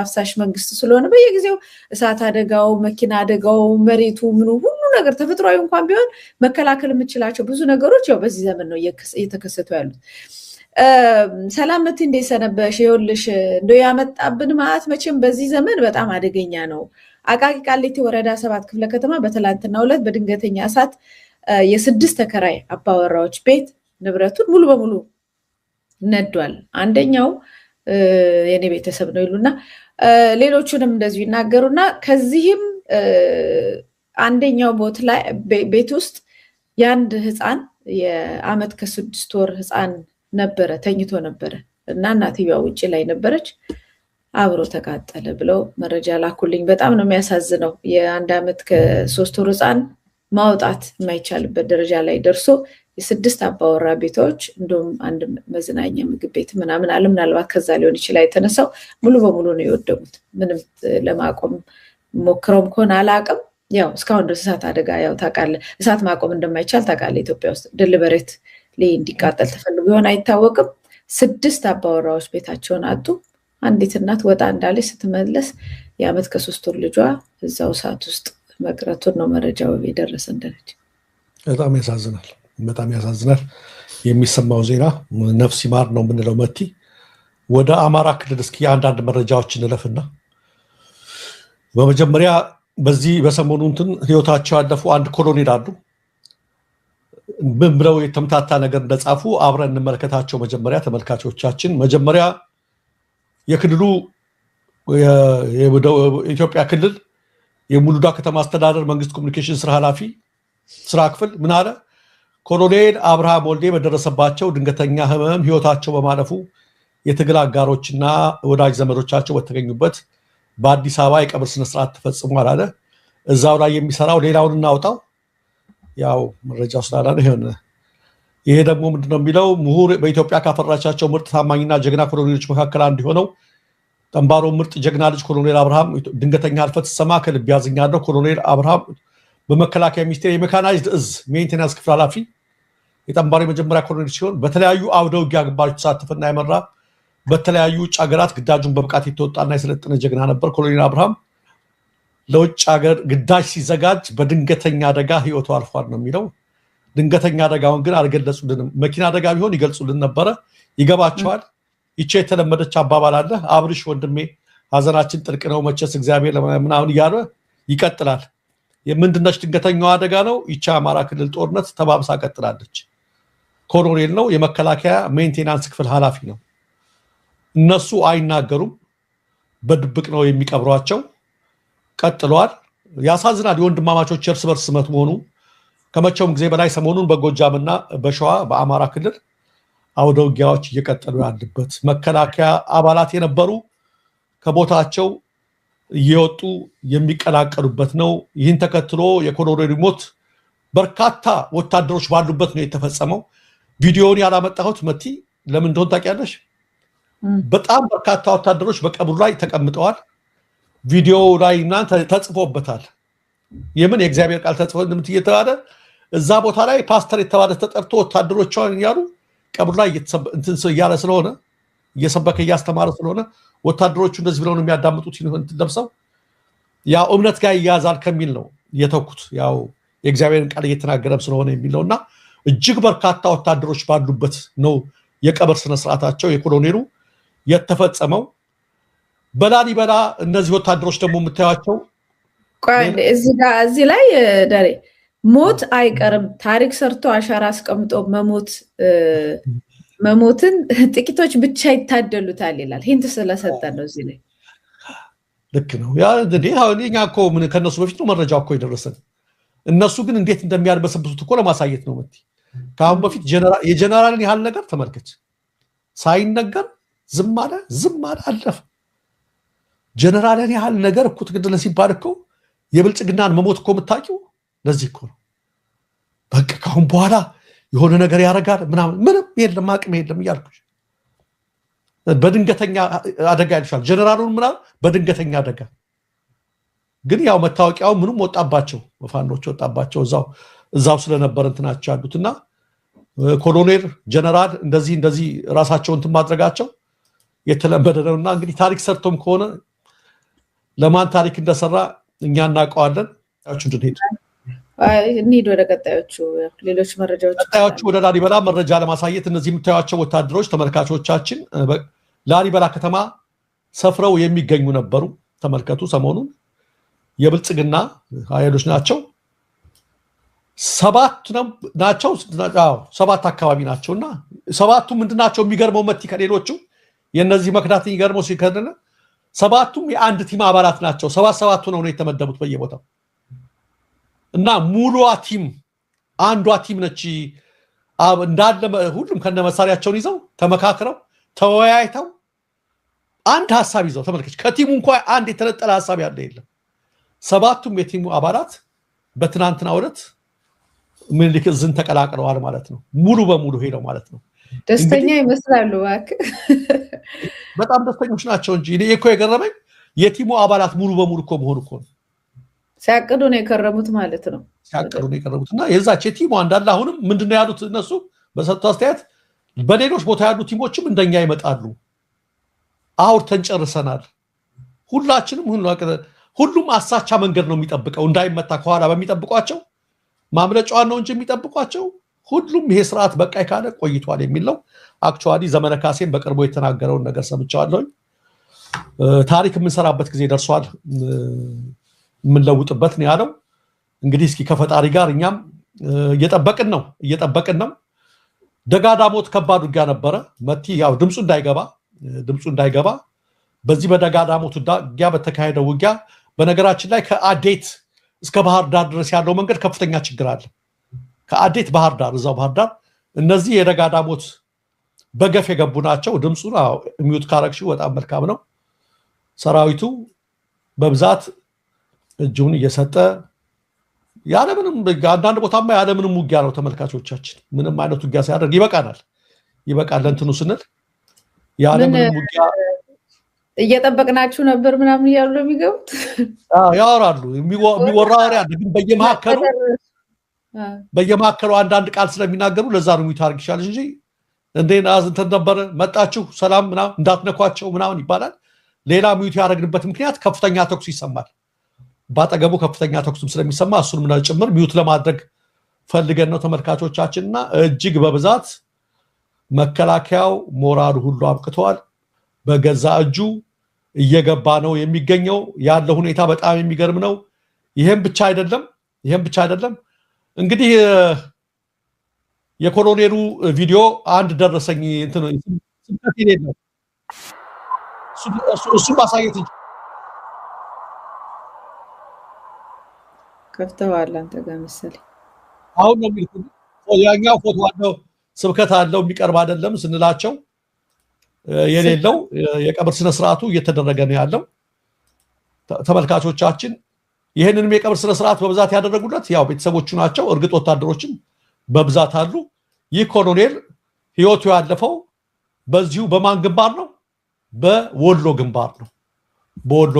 አፍሳሽ መንግስት ስለሆነ በየጊዜው እሳት አደጋው መኪና አደጋው መሬቱ ምኑ ሁሉ ነገር ተፈጥሯዊ እንኳን ቢሆን መከላከል የምችላቸው ብዙ ነገሮች ያው በዚህ ዘመን ነው እየተከሰቱ ያሉት ሰላምቲ እንደሰነበሽ ይወልሽ እንደው ያመጣብን ማአት መቼም በዚህ ዘመን በጣም አደገኛ ነው አቃቂ ቃሊቲ ወረዳ 7 ክፍለ ከተማ በትላንትናው ዕለት በድንገተኛ እሳት የ6 ተከራይ አባወራዎች ቤት ንብረቱን ሙሉ በሙሉ ነዷል አንደኛው የኔ ቤተሰብ ነው ይሉና ሌሎቹንም እንደዚሁ ይናገሩና ከዚህም አንደኛው ቤት ውስጥ ያንድ ህፃን የአመት ከ6 ወር ህፃን ነበረ ተኝቶ ነበረ እና እናትየዋ ውጪ ላይ ነበረች አብሮ ተቃጠለ ብለው መረጃ ላኩልኝ በጣም ነው የሚያሳዝነው የአንድ አመት ከ3 ወር ህፃን ማውጣት የማይቻልበት ደረጃ ላይ ደርሶ የ6 አባወራ ቤቶች እንደውም አንድ መዝናኛ ምግብ ቤት ምናምን ምናልባት ከዛ ሊሆን ይችላል የተነሳው ሙሉ በሙሉ ነው የወደሙት ምንም ለማቆም ሞክረውም ከሆነ አላቅም ያው እስካሁን ድረስ እሳት አደጋ ያው ታውቃለ እሳት ማቆም እንደማይቻል ታውቃለ ኢትዮጵያ ውስጥ ደልበሬት ላይ እንዲቃጠል ተፈልጎ ይሆን አይታወቅም 6 አባወራዎች ቤታቸውን አጡ አንዲት እናት ወጣ እንዳለች ስትመለስ የአመት ከ3 ወር ልጇ እዛው እሳት ውስጥ መቅረቱን ነው መረጃው የደረሰን ደረጃ በጣም ያሳዝናል የሚሰማው ዜና ነፍስ ይማር ነው ምንለው መቲ ወደ አማራ ክልል እስኪ አንዳንድ መረጃዎችን እንለፍና በመጀመሪያ በዚህ በሰሞኑ ህይወታቸው ያለፉ አንድ ኮሎኔል አሉ ምን ብለው የተምታታ ነገር እንደጻፉ አብረን እንመለከታቸው መጀመሪያ ተመልካቾቻችን መጀመሪያ የክልሉ የኢትዮጵያ ክልል የሙሉዳ ከተማ አስተዳደር መንግስት ኮሙኒኬሽን ስራ ኃላፊ ስራ ክፍል ምን አለ ኮሎኔል አብርሃም ወልዴ በደረሰባቸው ድንገተኛ ህመም ህይወታቸው በማለፉ የትግል አጋሮችና ወዳጅ ዘመዶቻቸው በተገኙበት በአዲስ አበባ የቀብር ስነ ስርዓት ተፈጽሟል አለ እዛው ላይ የሚሰራው ሌላውን እናውጣው ያው መረጃው ስላላለ ይሄ ደግሞ ምንድነው የሚለው ምሁር በኢትዮጵያ ካፈራቻቸው ምርጥ ታማኝና ጀግና ኮሎኔሎች መካከል አንዱ ሆነው ጠንባሮ ምርጥ ጀግና ልጅ ኮሎኔል አብርሃም ድንገተኛ ህልፈት ሰማ ከልብ ያዝኛለሁ ኮሎኔል አብርሃም በመከላከያ ሚኒስቴር የሜካናይዝድ እዝ ሜንቴናንስ ክፍል ኃላፊ የጠንባሮ የመጀመሪያ ኮሎኔል ሲሆን በተለያዩ አውደ ውጊያ ግንባሮች ተሳትፎና የመራ በተለያዩ ውጭ ሀገራት ግዳጁን በብቃት የተወጣና የሰለጠነ ጀግና ነበር ኮሎኔል አብርሃም ለውጭ ሀገር ግዳጅ ሲዘጋጅ በድንገተኛ አደጋ ህይወቱ አልፏል ነው የሚለው ድንገተኛ አደጋውን ግን አልገለጹልንም መኪና አደጋ ቢሆን ይገልጹልን ነበረ ይገባቸዋል ይቼ የተለመደች አባባል አለ አብርሽ ወንድሜ ሀዘናችን ጥልቅ ነው መቸስ እግዚአብሔር ለምናምን እያለ ይቀጥላል የምንድነች ድንገተኛው አደጋ ነው ይቻ አማራ ክልል ጦርነት ተባብሳ ቀጥላለች ኮሎኔል ነው የመከላከያ ሜንቴናንስ ክፍል ኃላፊ ነው እነሱ አይናገሩም በድብቅ ነው የሚቀብሯቸው ቀጥሏል ያሳዝናል የወንድማማቾች እርስ በርስ ስመት መሆኑ ከመቼውም ጊዜ በላይ ሰሞኑን በጎጃምና በሸዋ በአማራ ክልል አውደ ውጊያዎች እየቀጠሉ ያሉበት መከላከያ አባላት የነበሩ ከቦታቸው እየወጡ የሚቀላቀሉበት ነው ይህን ተከትሎ የኮሎኔል ሞት በርካታ ወታደሮች ባሉበት ነው የተፈጸመው ቪዲዮውን ያላመጣሁት መቲ ለምን እንደሆነ ታውቂያለሽ በጣም በርካታ ወታደሮች በቀብሩ ላይ ተቀምጠዋል ቪዲዮው ላይ እናንተ ተጽፎበታል የምን የእግዚአብሔር ቃል ተጽፎ እንደምትየተባለ እዛ ቦታ ላይ ፓስተር የተባለ ተጠርቶ ወታደሮቿን ያሉ ቀብሩ ላይ እንትን ያለ ስለሆነ እየሰበከ እያስተማረ ስለሆነ ወታደሮቹ እንደዚህ ብለው ነው የሚያዳምጡት ለብሰው ያው እምነት ጋር ይያዛል ከሚል ነው የተኩት ያው የእግዚአብሔርን ቃል እየተናገረም ስለሆነ የሚለውና እጅግ በርካታ ወታደሮች ባሉበት ነው የቀብር ስነ ስርዓታቸው የኮሎኔሉ የተፈጸመው በላሊበላ እነዚህ ወታደሮች ደግሞ የምታያቸው እዚህ ላይ ደሬ ሞት አይቀርም ታሪክ ሰርቶ አሻራ አስቀምጦ መሞትን ጥቂቶች ብቻ ይታደሉታል ይላል ሂንት ስለሰጠ ነው እዚህ ላይ ልክ ነው ያ እኛ እኮ ምን ከነሱ በፊት ነው መረጃው እኮ የደረሰን እነሱ ግን እንዴት እንደሚያርበሰብሱት እኮ ለማሳየት ነው መቲ ካሁን በፊት የጀነራልን ያህል ነገር ተመልከች ሳይነገር ዝም አለ አለፈ ጀነራልን ያህል ነገር እኮ ትግደለ ሲባል እኮ የብልጽግናን መሞት እኮ የምታውቂው ለዚህ እኮ ነው በቃ ካሁን በኋላ የሆነ ነገር ያረጋል ምንም የለም አቅም የለም እያልኩሽ በድንገተኛ አደጋ ይልሻል ጀነራሉን በድንገተኛ አደጋ ግን ያው መታወቂያው ምንም ወጣባቸው ወፋኖች ወጣባቸው እዛው ስለነበር እንትናቸው ያሉትና ኮሎኔል ጀነራል እንደዚህ ራሳቸውን እንትን ማድረጋቸው የተለመደ ነውና እንግዲህ ታሪክ ሰርቶም ከሆነ ለማን ታሪክ እንደሰራ እኛ እናውቀዋለን ታቹ እንሂድ ወደ ቀጣዮቹ ሌሎች መረጃዎች ወደ ላሊበላ መረጃ ለማሳየት እነዚህ የምታዩቸው ወታደሮች ተመልካቾቻችን ላሊበላ ከተማ ሰፍረው የሚገኙ ነበሩ ተመልከቱ ሰሞኑን የብልጽግና ኃይሎች ናቸው ሰባት አካባቢ ናቸውና ሰባቱ ምንድናቸው የሚገርመው መቲ ከሌሎቹ የነዚህ መክዳት ይገርመው ሲከደነ ሰባቱም የአንድ ቲም አባላት ናቸው ሰባቱ ነው የተመደቡት በየቦታው እና ሙሉዋ ቲም አንዷ ቲም ነች እንዳለ ሁሉም ከነመሳሪያቸውን ይዘው ተመካክረው ተወያይተው አንድ ሐሳብ ይዘው ተመልከች ከቲሙ እንኳን አንድ የተነጠለ ሐሳብ ያለ የለም ሰባቱም የቲሙ አባላት በትናንትናው ዕለት ምኒልክ ዝን ተቀላቅለዋል ማለት ነው ሙሉ በሙሉ ሄደው ማለት ነው ደስተኛ ይመስላሉ በጣም ደስተኞች ናቸው እንጂ እኔ እኮ የገረመኝ የቲሙ አባላት ሙሉ በሙሉ እኮ መሆኑ እኮ ነው ሲያቅዱ ነው የከረሙት ማለት ነው ሲያቅዱ ነው የከረሙትና የዛች የቲሙ አንዳለ አሁንም ምንድነው ያሉት እነሱ በሰጡት አስተያየት በሌሎች ቦታ ያሉ ቲሞችም እንደኛ ይመጣሉ አውርተን ጨርሰናል ሁላችንም ሁሉም አሳቻ መንገድ ነው የሚጠብቀው እንዳይመታ ከኋላ በሚጠብቋቸው ማምለጫዋን ነው እንጂ የሚጠብቋቸው ሁሉም ይሄ ስርዓት በቃይ ካለ ቆይቷል የሚለው አክቹአሊ ዘመነ ካሴን በቅርቡ የተናገረውን ነገር ሰምቻለሁ ታሪክ የምንሰራበት ጊዜ ደርሷል የምንለውጥበት ነው ያለው እንግዲህ እስኪ ከፈጣሪ ጋር እኛም እየጠበቅን ነው ደጋዳሞት ከባድ ውጊያ ነበረ መቲ ያው ድምጹ እንዳይገባ በዚህ በደጋዳሞት ውጊያ በተካሄደው ውጊያ በነገራችን ላይ ከአዴት እስከ ባህር ዳር ድረስ ያለው መንገድ ከፍተኛ ችግር አለ ከአዴት ባህር ዳር እዛው ባህር ዳር እነዚህ የደጋዳሞት በገፍ የገቡ ናቸው ድምጹን ሚውት ካረክሽው በጣም መልካም ነው ሰራዊቱ በብዛት እጁን እየሰጠ ያለምንም አንዳንድ ቦታማ ያለምንም ውጊያ ነው ተመልካቾቻችን ምንም አይነት ውጊያ ሳያደርግ ይበቃል እንትኑ ስንል ያለምንም ውጊያ እየጠበቅናችሁ ነበር ምናምን ይያሉ የሚገቡት ያወራሉ የሚወራ ወሬ አለ ግን በየማከሩ አንዳንድ ቃል ስለሚናገሩ ለዛ ነው የሚታርግ ይችላል እንጂ እንደና እንትን ነበር መጣችሁ ሰላም ምናምን እንዳትነኳቸው ምናምን ይባላል ሌላ ሚውት ያደረግንበት ምክንያት ከፍተኛ ተኩስ ይሰማል ባጠገቡ ከፍተኛ ተኩስም ስለሚሰማ እሱንም ነው ጭምር ሚውት ለማድረግ ፈልገን ነው ተመልካቾቻችንና እጅግ በብዛት መከላከያው ሞራሉ ሁሉ አብቅቷል በገዛ እጁ እየገባ ነው የሚገኘው ያለው ሁኔታ በጣም የሚገርም ነው ይሄም ብቻ አይደለም እንግዲህ የኮሎኔሉ ቪዲዮ አንድ ደረሰኝ እንትን ስንት ይሄዳል እሱ ማሳየት ከፍተዋል አንተ ጋር መሰለኝ አሁን ነው የሚሉት ያኛው ፎቶ አለው ስብከት አለው የሚቀርብ አይደለም ስንላቸው የሌለው የቀብር ስነ ስርዓቱ እየተደረገ ነው ያለው ተመልካቾቻችን ይሄንንም የቀብር ስነ ስርዓት በብዛት ያደረጉለት ያው ቤተሰቦቹ ናቸው እርግጥ ወታደሮችም በብዛት አሉ ይህ ኮሎኔል ህይወቱ ያለፈው በዚሁ በማን ግንባር ነው በወሎ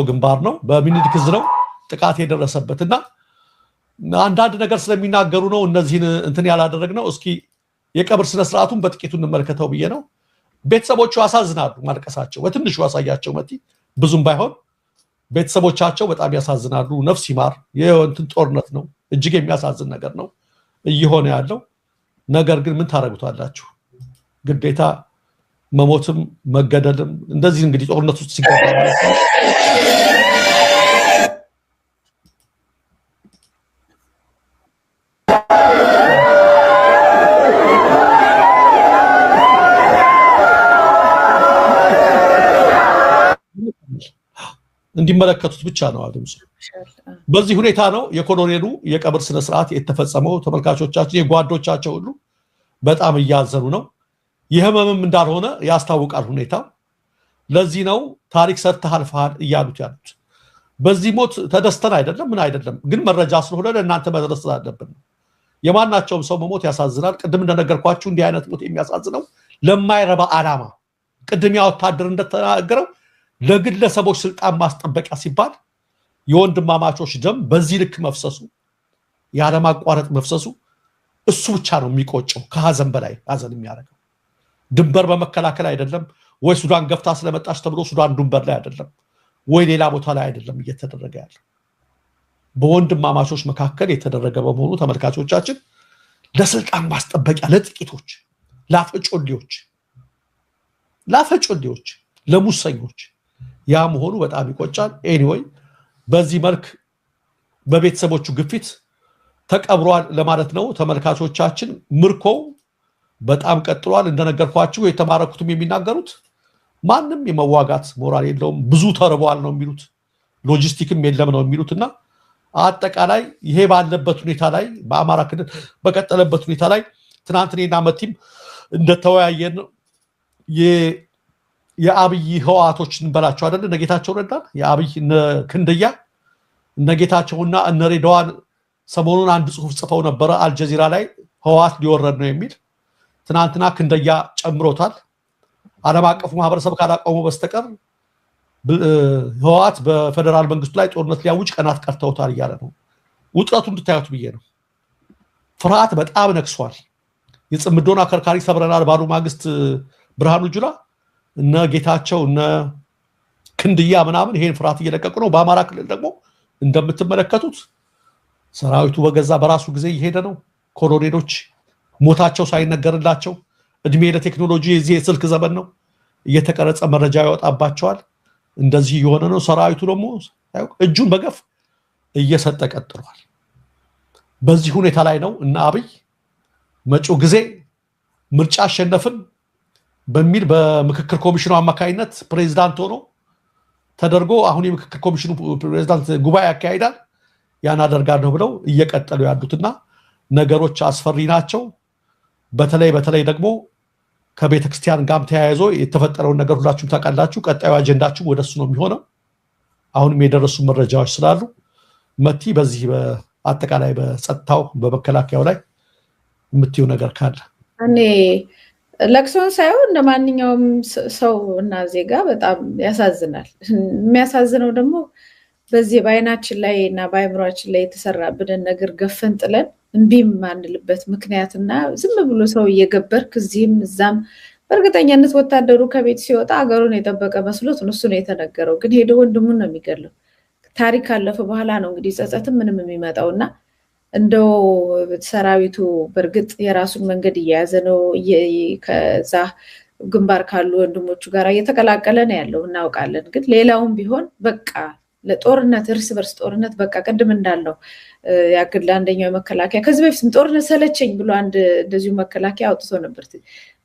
ግንባር ነው በሚኒሊክ ዕዝ ነው ጥቃት የደረሰበትና አንዳንድ ነገር ስለሚናገሩ ነው እነዚህን እንትን ያላደረግነው እስኪ የቀብር ስነ ስርዓቱን በጥቂቱ እንመልከተው ብዬ ነው ቤተሰቦቹ ያሳዝናሉ ማልቀሳቸው በትንሹ ያሳያቸው መቲ ብዙም ባይሆን ቤተሰቦቻቸው በጣም ያሳዝናሉ ነፍስ ይማር የወንትን ጦርነት ነው እጅግ የሚያሳዝን ነገር ነው እየሆነ ያለው ነገር ግን ምን ታረጉታላችሁ ግዴታ መሞትም መገደልም እንደዚህ እንግዲህ ጦርነት ውስጥ ሲገባ ማለት ነው እንዲመለከቱት ብቻ ነው አድምጹ በዚህ ሁኔታ ነው የኮሎኔሉ የቀብር ስነ ስርዓት የተፈጸመው ተመልካቾቻችን የጓዶቻቸው ሁሉ በጣም ያዘኑ ነው የህመምም እንዳልሆነ ያስታውቃል ሁኔታ ለዚህ ነው ታሪክ ሰርተሃል ፈሃል ይያሉት ያሉት በዚህ ሞት ተደስተን አይደለም ምን አይደለም ግን መረጃ ስለሆነ ለእናንተ መድረስ አለብን የማናቸውም ሰው መሞት ያሳዝናል ቅድም እንደነገርኳችሁ እንዲህ አይነት ሞት የሚያሳዝነው ለማይረባ አላማ ቅድም ያ ወታደር እንደተናገረው ለግለሰቦች ስልጣን ማስጠበቂያ ሲባል የወንድማማቾች ደም በዚህ ልክ መፍሰሱ ያለማቋረጥ መፍሰሱ እሱ ብቻ ነው የሚቆጨው ከሐዘን በላይ ሐዘን የሚያደርገው ድንበር በመከላከል አይደለም ወይ ሱዳን ገፍታ ስለመጣች ተብሎ ሱዳን ድንበር ላይ አይደለም ወይ ሌላ ቦታ ላይ አይደለም እየተደረገ ያለው በወንድማማቾች መካከል የተደረገ በመሆኑ ተመልካቾቻችን ለስልጣን ማስጠበቂያ ለጥቂቶች ላፈጮሌዎች ለሙሰኞች ያ መሆኑ በጣም ይቆጫል ኤኒዌይ በዚህ መልክ በቤተሰቦቹ ግፊት ተቀብሯል ለማለት ነው ተመልካቾቻችን ምርኮው በጣም ቀጥሏል እንደነገርኳችሁ የተማረኩትም የሚናገሩት ማንንም የመዋጋት ሞራል የለውም ብዙ ተርቧል ነው የሚሉት ሎጂስቲክም የለም ነው የሚሉትና አጠቃላይ ይሄ ባለበት ሁኔታ ላይ በአማራ ክልል በቀጠለበት ሁኔታ ላይ ትናንትና መቲም እንደተወያየን የአብይ ህዋቶች እንበላቸው አይደል ነገታቸው ረዳን የአብይ ክንደያ ነገታቸውና እነሬዳዋን ሰሞኑን አንድ ጽሁፍ ጽፈው ነበር አልጀዚራ ላይ ህዋት ሊወረድ ነው የሚል ትናንትና ክንደያ ጨምሮታል ዓለም አቀፉ ማህበረሰብ ካላቆሙ በስተቀር ህዋት በፌደራል መንግስቱ ላይ ጦርነት ሊያውጅ ቀናት ቀርተውታል ይያለ ነው ውጥረቱ እንድታዩት ብዬ ነው ፍርሃት በጣም ነክሷል የጽምዶና ከርካሪ ሰብረናል ባሉ ማግስት ብርሃኑ ጁላ እነ ጌታቸው እነ ክንድያ ምናምን ይሄን ፍርሃት እየለቀቁ ነው በአማራ ክልል ደግሞ እንደምትመለከቱት ሰራዊቱ በገዛ በራሱ ጊዜ ይሄደ ነው ኮሎኔሎች ሞታቸው ሳይነገርላቸው እድሜ ለቴክኖሎጂ የዚህ የስልክ ዘመን ነው እየተቀረጸ መረጃ ያወጣባቸዋል እንደዚህ የሆነ ነው ሰራዊቱ ደግሞ እጁን በገፍ እየሰጠ ቀጥሏል በዚህ ሁኔታ ላይ ነው እና አብይ መጪው ጊዜ ምርጫ አሸነፍን በሚል በምክክር ኮሚሽኑ አማካይነት ፕሬዝዳንት ሆኖ ተደርጎ አሁን የምክክር ኮሚሽኑ ፕሬዝዳንት ጉባኤ ያካሂዳል ያን አደርጋለሁ ብለው እየቀጠሉ ያሉትና ነገሮች አስፈሪ ናቸው በተለይ ደግሞ ከቤተክርስቲያን ጋር ተያይዞ የተፈጠረው ነገር ሁላችሁም ታውቃላችሁ ቀጣዩ አጀንዳችሁ ወደሱ ነው የሚሆነው አሁንም የደረሱ መረጃዎች ስላሉ መቲ በዚህ በአጠቃላይ በጸጥታው በመከላከያው ላይ የምትዩ ነገር ካለ እኔ ለክሶን ሳይሆን እንደማንኛውም ሰው እና ዜጋ በጣም ያሳዝናል የሚያሳዝነው ደግሞ በዚህ ባይናችን ላይ እና ባይምሯችን ላይ የተሰራብን ነገር ገፈን ጥለን እንቢም ማንልበት ምክንያትና ዝም ብሎ ሰው እየገበርክ እዚህም እዛም በእርግጠኛነት ወታደሩ ከቤት ሲወጣ አገሩን የጠበቀ መስሎት እሱ ነው የተነገረው ግን ሄዶ ወንድሙን ነው የሚገለው ታሪክ አለፈ በኋላ ነው እንግዲህ ጸጸትም ምንም የሚመጣውና እንደው ሰራዊቱ በርግጥ የራሱን መንገድ እየያዘ ነው ከዛ ግንባር ካሉ ወንድሞቹ ጋር እየተቀላቀለ ነው ያለው እናውቃለን ግን ሌላውም ቢሆን በቃ ለጦርነት እርስ በርስ ጦርነት በቃ ቀድም እንዳለው ያክል አንደኛው መከላከያ ከዚህ በፊትም ጦርነት ሰለቸኝ ብሎ አንድ እንደዚሁ መከላከያ አውጥቶ ነበር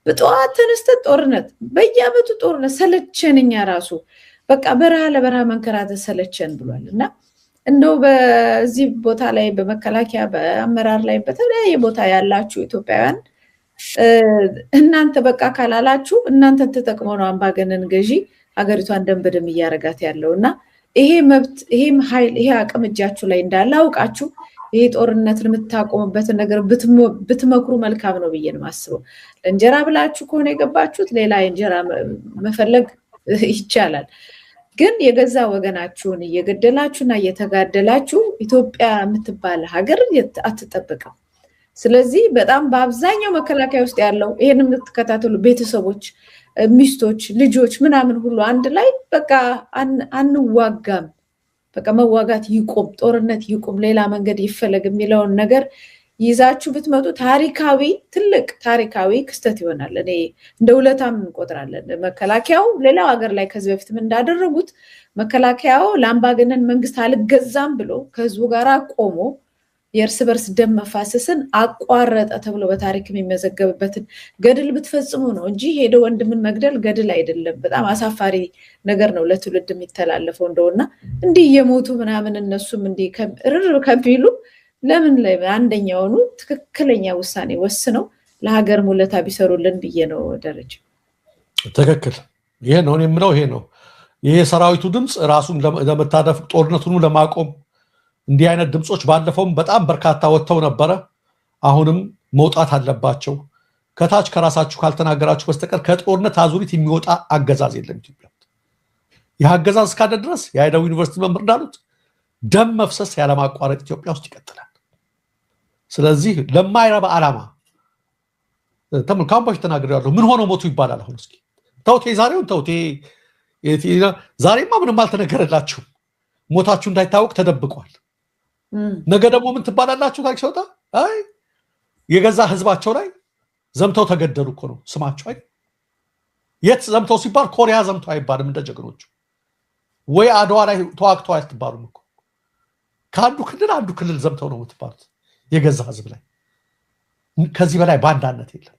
በጧት ተነስተ ጦርነት በየአመቱ ጦርነት ሰለቸንኛ ራሱ በቃ በረሃ ለበረሃ መንከራተት ሰለቸን ብሏልና እንደው በዚህ ቦታ ላይ በመከላከያ በአመራር ላይ በተለያየ ቦታ ያላችሁ ኢትዮጵያውያን እናንተ በቃ ካላላችሁ እናንተን ተጠቅመው ነው አምባገነን ገዢ ሀገሪቷን ደንበደም እያረጋት ያለውና ይሄ መብት ይሄም ኃይል ይሄ አቅም እጃችሁ ላይ እንዳለ አውቃችሁ ይሄ ጦርነትን የምታቆሙበት ነገር ብትመክሩ መልካም ነው ብዬ ነው ማስበው ለእንጀራ ብላችሁ ከሆነ የገባችሁት ሌላ እንጀራ መፈለግ ይቻላል ግን የገዛ ወገናችሁን እየገደላችሁና እየተጋደላችሁ ኢትዮጵያ የምትባል ሀገር አትጠብቅም ስለዚህ በጣም በአብዛኛው መከላከያ ውስጥ ያለው ይሄንን የምትከታተሉ ቤተሰቦች ሚስቶች ልጆች ምናምን ሁሉ አንድ ላይ በቃ አንዋጋም፣ በቃ መዋጋት ይቁም፣ ጦርነት ይቁም፣ ሌላ መንገድ ይፈለግ የሚለውን ነገር ይዛችሁ ብትመጡ ታሪካዊ ትልቅ ታሪካዊ ክስተት ይሆናል። እኔ እንደ ውለታም እንቆጥራለን። መከላከያው ሌላው ሀገር ላይ ከዚህ በፊትም እንዳደረጉት መከላከያው ለአምባገነን መንግስት አልገዛም ብሎ ከህዝቡ ጋር ቆሞ የእርስ በርስ ደም መፋሰስን አቋረጠ ተብሎ በታሪክ የሚመዘገብበትን ገድል ብትፈጽሙ ነው እንጂ ሄደ ወንድምን መግደል ገድል አይደለም። በጣም አሳፋሪ ነገር ነው ለትውልድ የሚተላለፈው እንደውና እንዲህ የሞቱ ምናምን እነሱም እንዲህ ርር ከሚሉ ለምን ላይ አንደኛውኑ ትክክለኛ ውሳኔ ወስነው ለሀገር ሙለታ ቢሰሩልን ብዬ ነው ደረጃ። ትክክል። ይሄ ነው የምለው። ይሄ ነው ይሄ ሰራዊቱ ድምፅ ራሱን ለመታደፍ ጦርነቱን ለማቆም እንዲህ አይነት ድምጾች ባለፈውም በጣም በርካታ ወጥተው ነበረ። አሁንም መውጣት አለባቸው። ከታች ከራሳችሁ ካልተናገራችሁ በስተቀር ከጦርነት አዙሪት የሚወጣ አገዛዝ የለም ኢትዮጵያ። ይህ አገዛዝ እስካለ ድረስ የአይዳው ዩኒቨርሲቲ መምህር እንዳሉት ደም መፍሰስ ያለማቋረጥ ኢትዮጵያ ውስጥ ይቀጥላል። ስለዚህ ለማይረባ ዓላማ ተመልካምባሽ ተናግሬያለሁ። ምን ሆኖ ሞቱ ይባላል። አሁን እስኪ ተውቴ ዛሬውን ተውቴ። ዛሬማ ምንም አልተነገረላችሁም። ሞታችሁ እንዳይታወቅ ተደብቋል። ነገ ደግሞ ምን ትባላላችሁ? ታሪክ ሲወጣ አይ የገዛ ህዝባቸው ላይ ዘምተው ተገደሉ እኮ ነው ስማቸው። አይ የት ዘምተው ሲባል ኮሪያ ዘምተው አይባልም። እንደ ጀግኖቹ ወይ አድዋ ላይ ተዋግተው አትባሉም እኮ። ከአንዱ ክልል ዘምተው ነው የምትባሉት የገዛ ህዝብ ላይ። ከዚህ በላይ ባንዳነት የለም።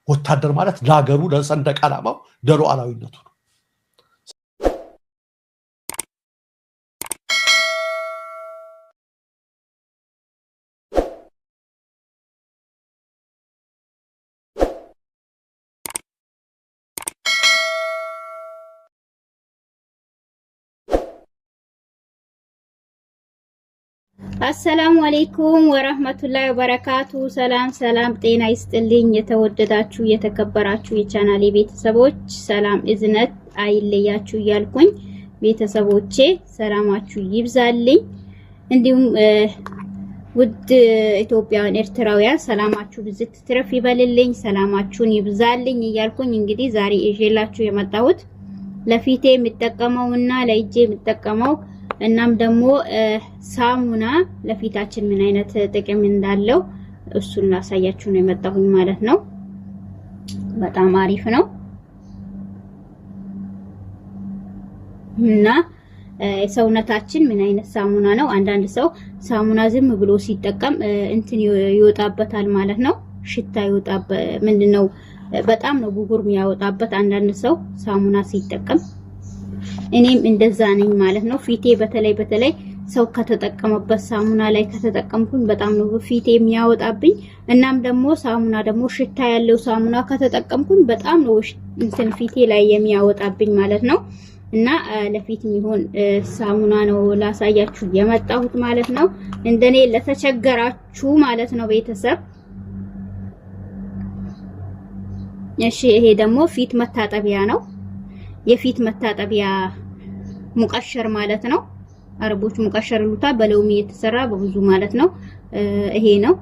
ወታደር ማለት ለሀገሩ ለሰንደቅ ዓላማው ለሉዓላዊነቱ ነው። አሰላሙ አለይኩም ወራህመቱላሂ ወበረካቱ። ሰላም ጤና ይስጥልኝ። የተወደዳችሁ የተከበራችሁ የቻናሌ ቤተሰቦች ሰላም እዝነት አይለያችሁ እያልኩኝ ቤተሰቦቼ ሰላማችሁ ይብዛልኝ። እንዲሁም ውድ ኢትዮጵያውያን ኤርትራውያን ሰላማችሁ ብዝት ትረፍ ይበልልኝ፣ ሰላማችሁን ይብዛልኝ እያልኩኝ እንግዲህ ዛሬ እዤላችሁ የመጣሁት ለፊቴ የምጠቀመውና ለእጄ የምጠቀመው እናም ደግሞ ሳሙና ለፊታችን ምን አይነት ጥቅም እንዳለው እሱን ላሳያችሁ ነው የመጣሁኝ ማለት ነው። በጣም አሪፍ ነው እና ሰውነታችን ምን አይነት ሳሙና ነው። አንዳንድ ሰው ሳሙና ዝም ብሎ ሲጠቀም እንትን ይወጣበታል ማለት ነው። ሽታ ይወጣበት ምንድነው በጣም ነው ጉጉር የሚያወጣበት አንዳንድ ሰው ሳሙና ሲጠቀም። እኔም እንደዛ ነኝ ማለት ነው። ፊቴ በተለይ ሰው ከተጠቀመበት ሳሙና ላይ ከተጠቀምኩኝ በጣም ነው ፊቴ የሚያወጣብኝ። እናም ደግሞ ሳሙና ደግሞ ሽታ ያለው ሳሙና ከተጠቀምኩኝ በጣም ነው እንትን ፊቴ ላይ የሚያወጣብኝ ማለት ነው። እና ለፊት የሚሆን ሳሙና ነው ላሳያችሁ የመጣሁት ማለት ነው። እንደኔ ለተቸገራችሁ ማለት ነው ቤተሰብ። እሺ ይሄ ደግሞ ፊት መታጠቢያ ነው። የፊት መታጠቢያ ሙቀሸር ማለት ነው። አረቦች ሙቀሸር ይሉታል። በሎሚ የተሰራ በብዙ ማለት ነው። ይሄ ነው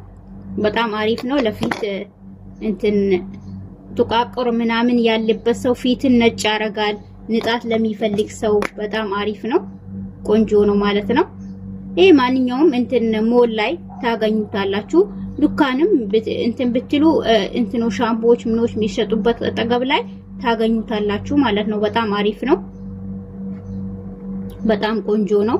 በጣም አሪፍ ነው ለፊት እንትን ጥቋቁር ምናምን ያለበት ሰው ፊትን ነጭ ያረጋል። ንጣት ለሚፈልግ ሰው በጣም አሪፍ ነው፣ ቆንጆ ነው ማለት ነው። ይሄ ማንኛውም እንትን ሞል ላይ ታገኙታላችሁ። ዱካንም እንትን ብትሉ እንትኑ ሻምፖዎች ምኖች የሚሸጡበት አጠገብ ላይ ታገኙታላችሁ ማለት ነው። በጣም አሪፍ ነው፣ በጣም ቆንጆ ነው።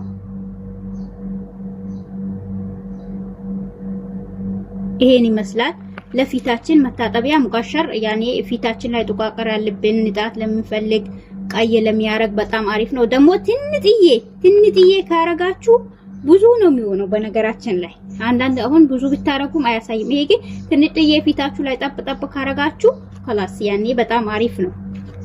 ይሄን ይመስላል ለፊታችን መታጠቢያ ሙቀሸር። ያኔ ፊታችን ላይ ጥቋቁር ያለብን ንጣት ለምንፈልግ ቀይ ለሚያረግ በጣም አሪፍ ነው። ደግሞ ትንጥዬ ካረጋችሁ ብዙ ነው የሚሆነው። በነገራችን ላይ አንዳንድ አሁን ብዙ ብታረጉም አያሳይም። ይሄ ግን ትንጥዬ ፊታችሁ ላይ ጠብ ካረጋችሁ خلاص ያኔ በጣም አሪፍ ነው።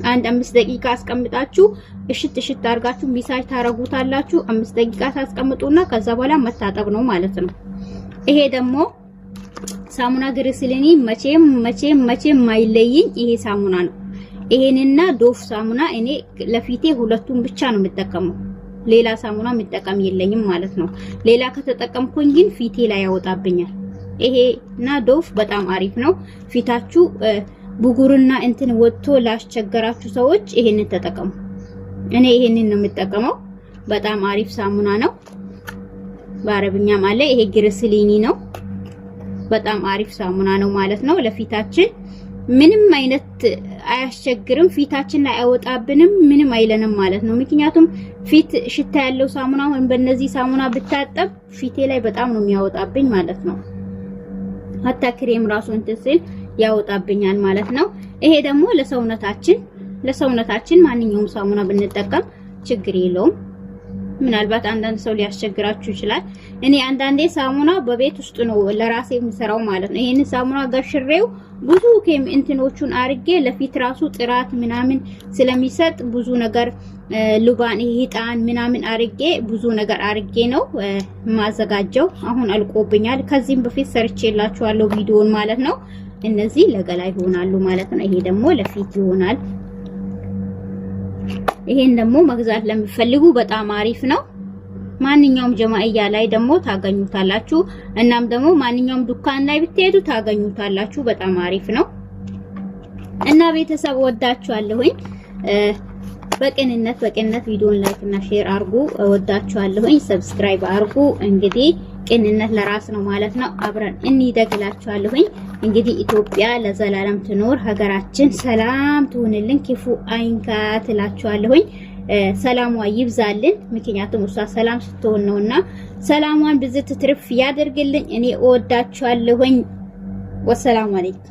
አንድ 5 ደቂቃ አስቀምጣችሁ እሽት አርጋችሁ ሚሳጅ ታረጉታላችሁ። 5 ደቂቃ ታስቀምጡና ከዛ በኋላ መታጠብ ነው ማለት ነው። ይሄ ደግሞ ሳሙና ግሪስሊኒ መቼም ማይለይኝ ይሄ ሳሙና ነው። ይሄንና ዶፍ ሳሙና እኔ ለፊቴ ሁለቱን ብቻ ነው የምጠቀመው። ሌላ ሳሙና የምጠቀም የለኝም ማለት ነው። ሌላ ከተጠቀምኩኝ ግን ፊቴ ላይ ያወጣብኛል። ይሄና ዶፍ በጣም አሪፍ ነው። ፊታችሁ ብጉርና እንትን ወጥቶ ላስቸገራችሁ ሰዎች ይሄንን ተጠቀሙ። እኔ ይሄንን ነው የምጠቀመው። በጣም አሪፍ ሳሙና ነው። በአረብኛም አለ። ይሄ ግሪስሊኒ ነው። በጣም አሪፍ ሳሙና ነው ማለት ነው። ለፊታችን ምንም አይነት አያስቸግርም፣ ፊታችን ላይ አይወጣብንም፣ ምንም አይለንም ማለት ነው። ምክንያቱም ፊት ሽታ ያለው ሳሙና ወይም በእነዚህ ሳሙና ብታጠብ ፊቴ ላይ በጣም ነው የሚያወጣብኝ ማለት ነው። ሀታ ክሬም ራሱ እንትን ሲል ያወጣብኛል ማለት ነው። ይሄ ደግሞ ለሰውነታችን ማንኛውም ሳሙና ብንጠቀም ችግር የለውም። ምናልባት አንዳንድ ሰው ሊያስቸግራችሁ ይችላል። እኔ አንዳንዴ ሳሙና በቤት ውስጥ ነው ለራሴ የምሰራው ማለት ነው። ይሄን ሳሙና ገሽሬው ብዙ እንትኖቹን አርጌ ለፊት ራሱ ጥራት ምናምን ስለሚሰጥ ብዙ ነገር ሉባን ሂጣን ምናምን አርጌ ብዙ ነገር አርጌ ነው ማዘጋጀው። አሁን አልቆብኛል። ከዚህም በፊት ሰርቼላችኋለሁ ቪዲዮን ማለት ነው። እነዚህ ለገላ ይሆናሉ ማለት ነው። ይሄ ደግሞ ለፊት ይሆናል። ይሄን ደግሞ መግዛት ለምትፈልጉ በጣም አሪፍ ነው። ማንኛውም ጀማኢያ ላይ ደግሞ ታገኙታላችሁ። እናም ደግሞ ማንኛውም ዱካን ላይ ብትሄዱ ታገኙታላችሁ። በጣም አሪፍ ነው እና ቤተሰብ ወዳችኋለሁኝ። በቅንነት ቪዲዮን ላይክ እና ሼር አርጉ። ወዳችኋለሁኝ። ሰብስክራይብ አርጉ። እንግዲህ ቅንነት ለራስ ነው ማለት ነው። አብረን እንደግላችኋለሁኝ። እንግዲህ ኢትዮጵያ ለዘላለም ትኖር፣ ሀገራችን ሰላም ትሁንልን፣ ክፉ አይንካት እላችኋለሁኝ። ሰላሟ ይብዛልን። ምክንያቱም እሷ ሰላም ስትሆን ነውና ሰላሟን ብዝት ትርፍ ያደርግልኝ። እኔ እወዳችኋለሁኝ። ወሰላሙ አለይኩም።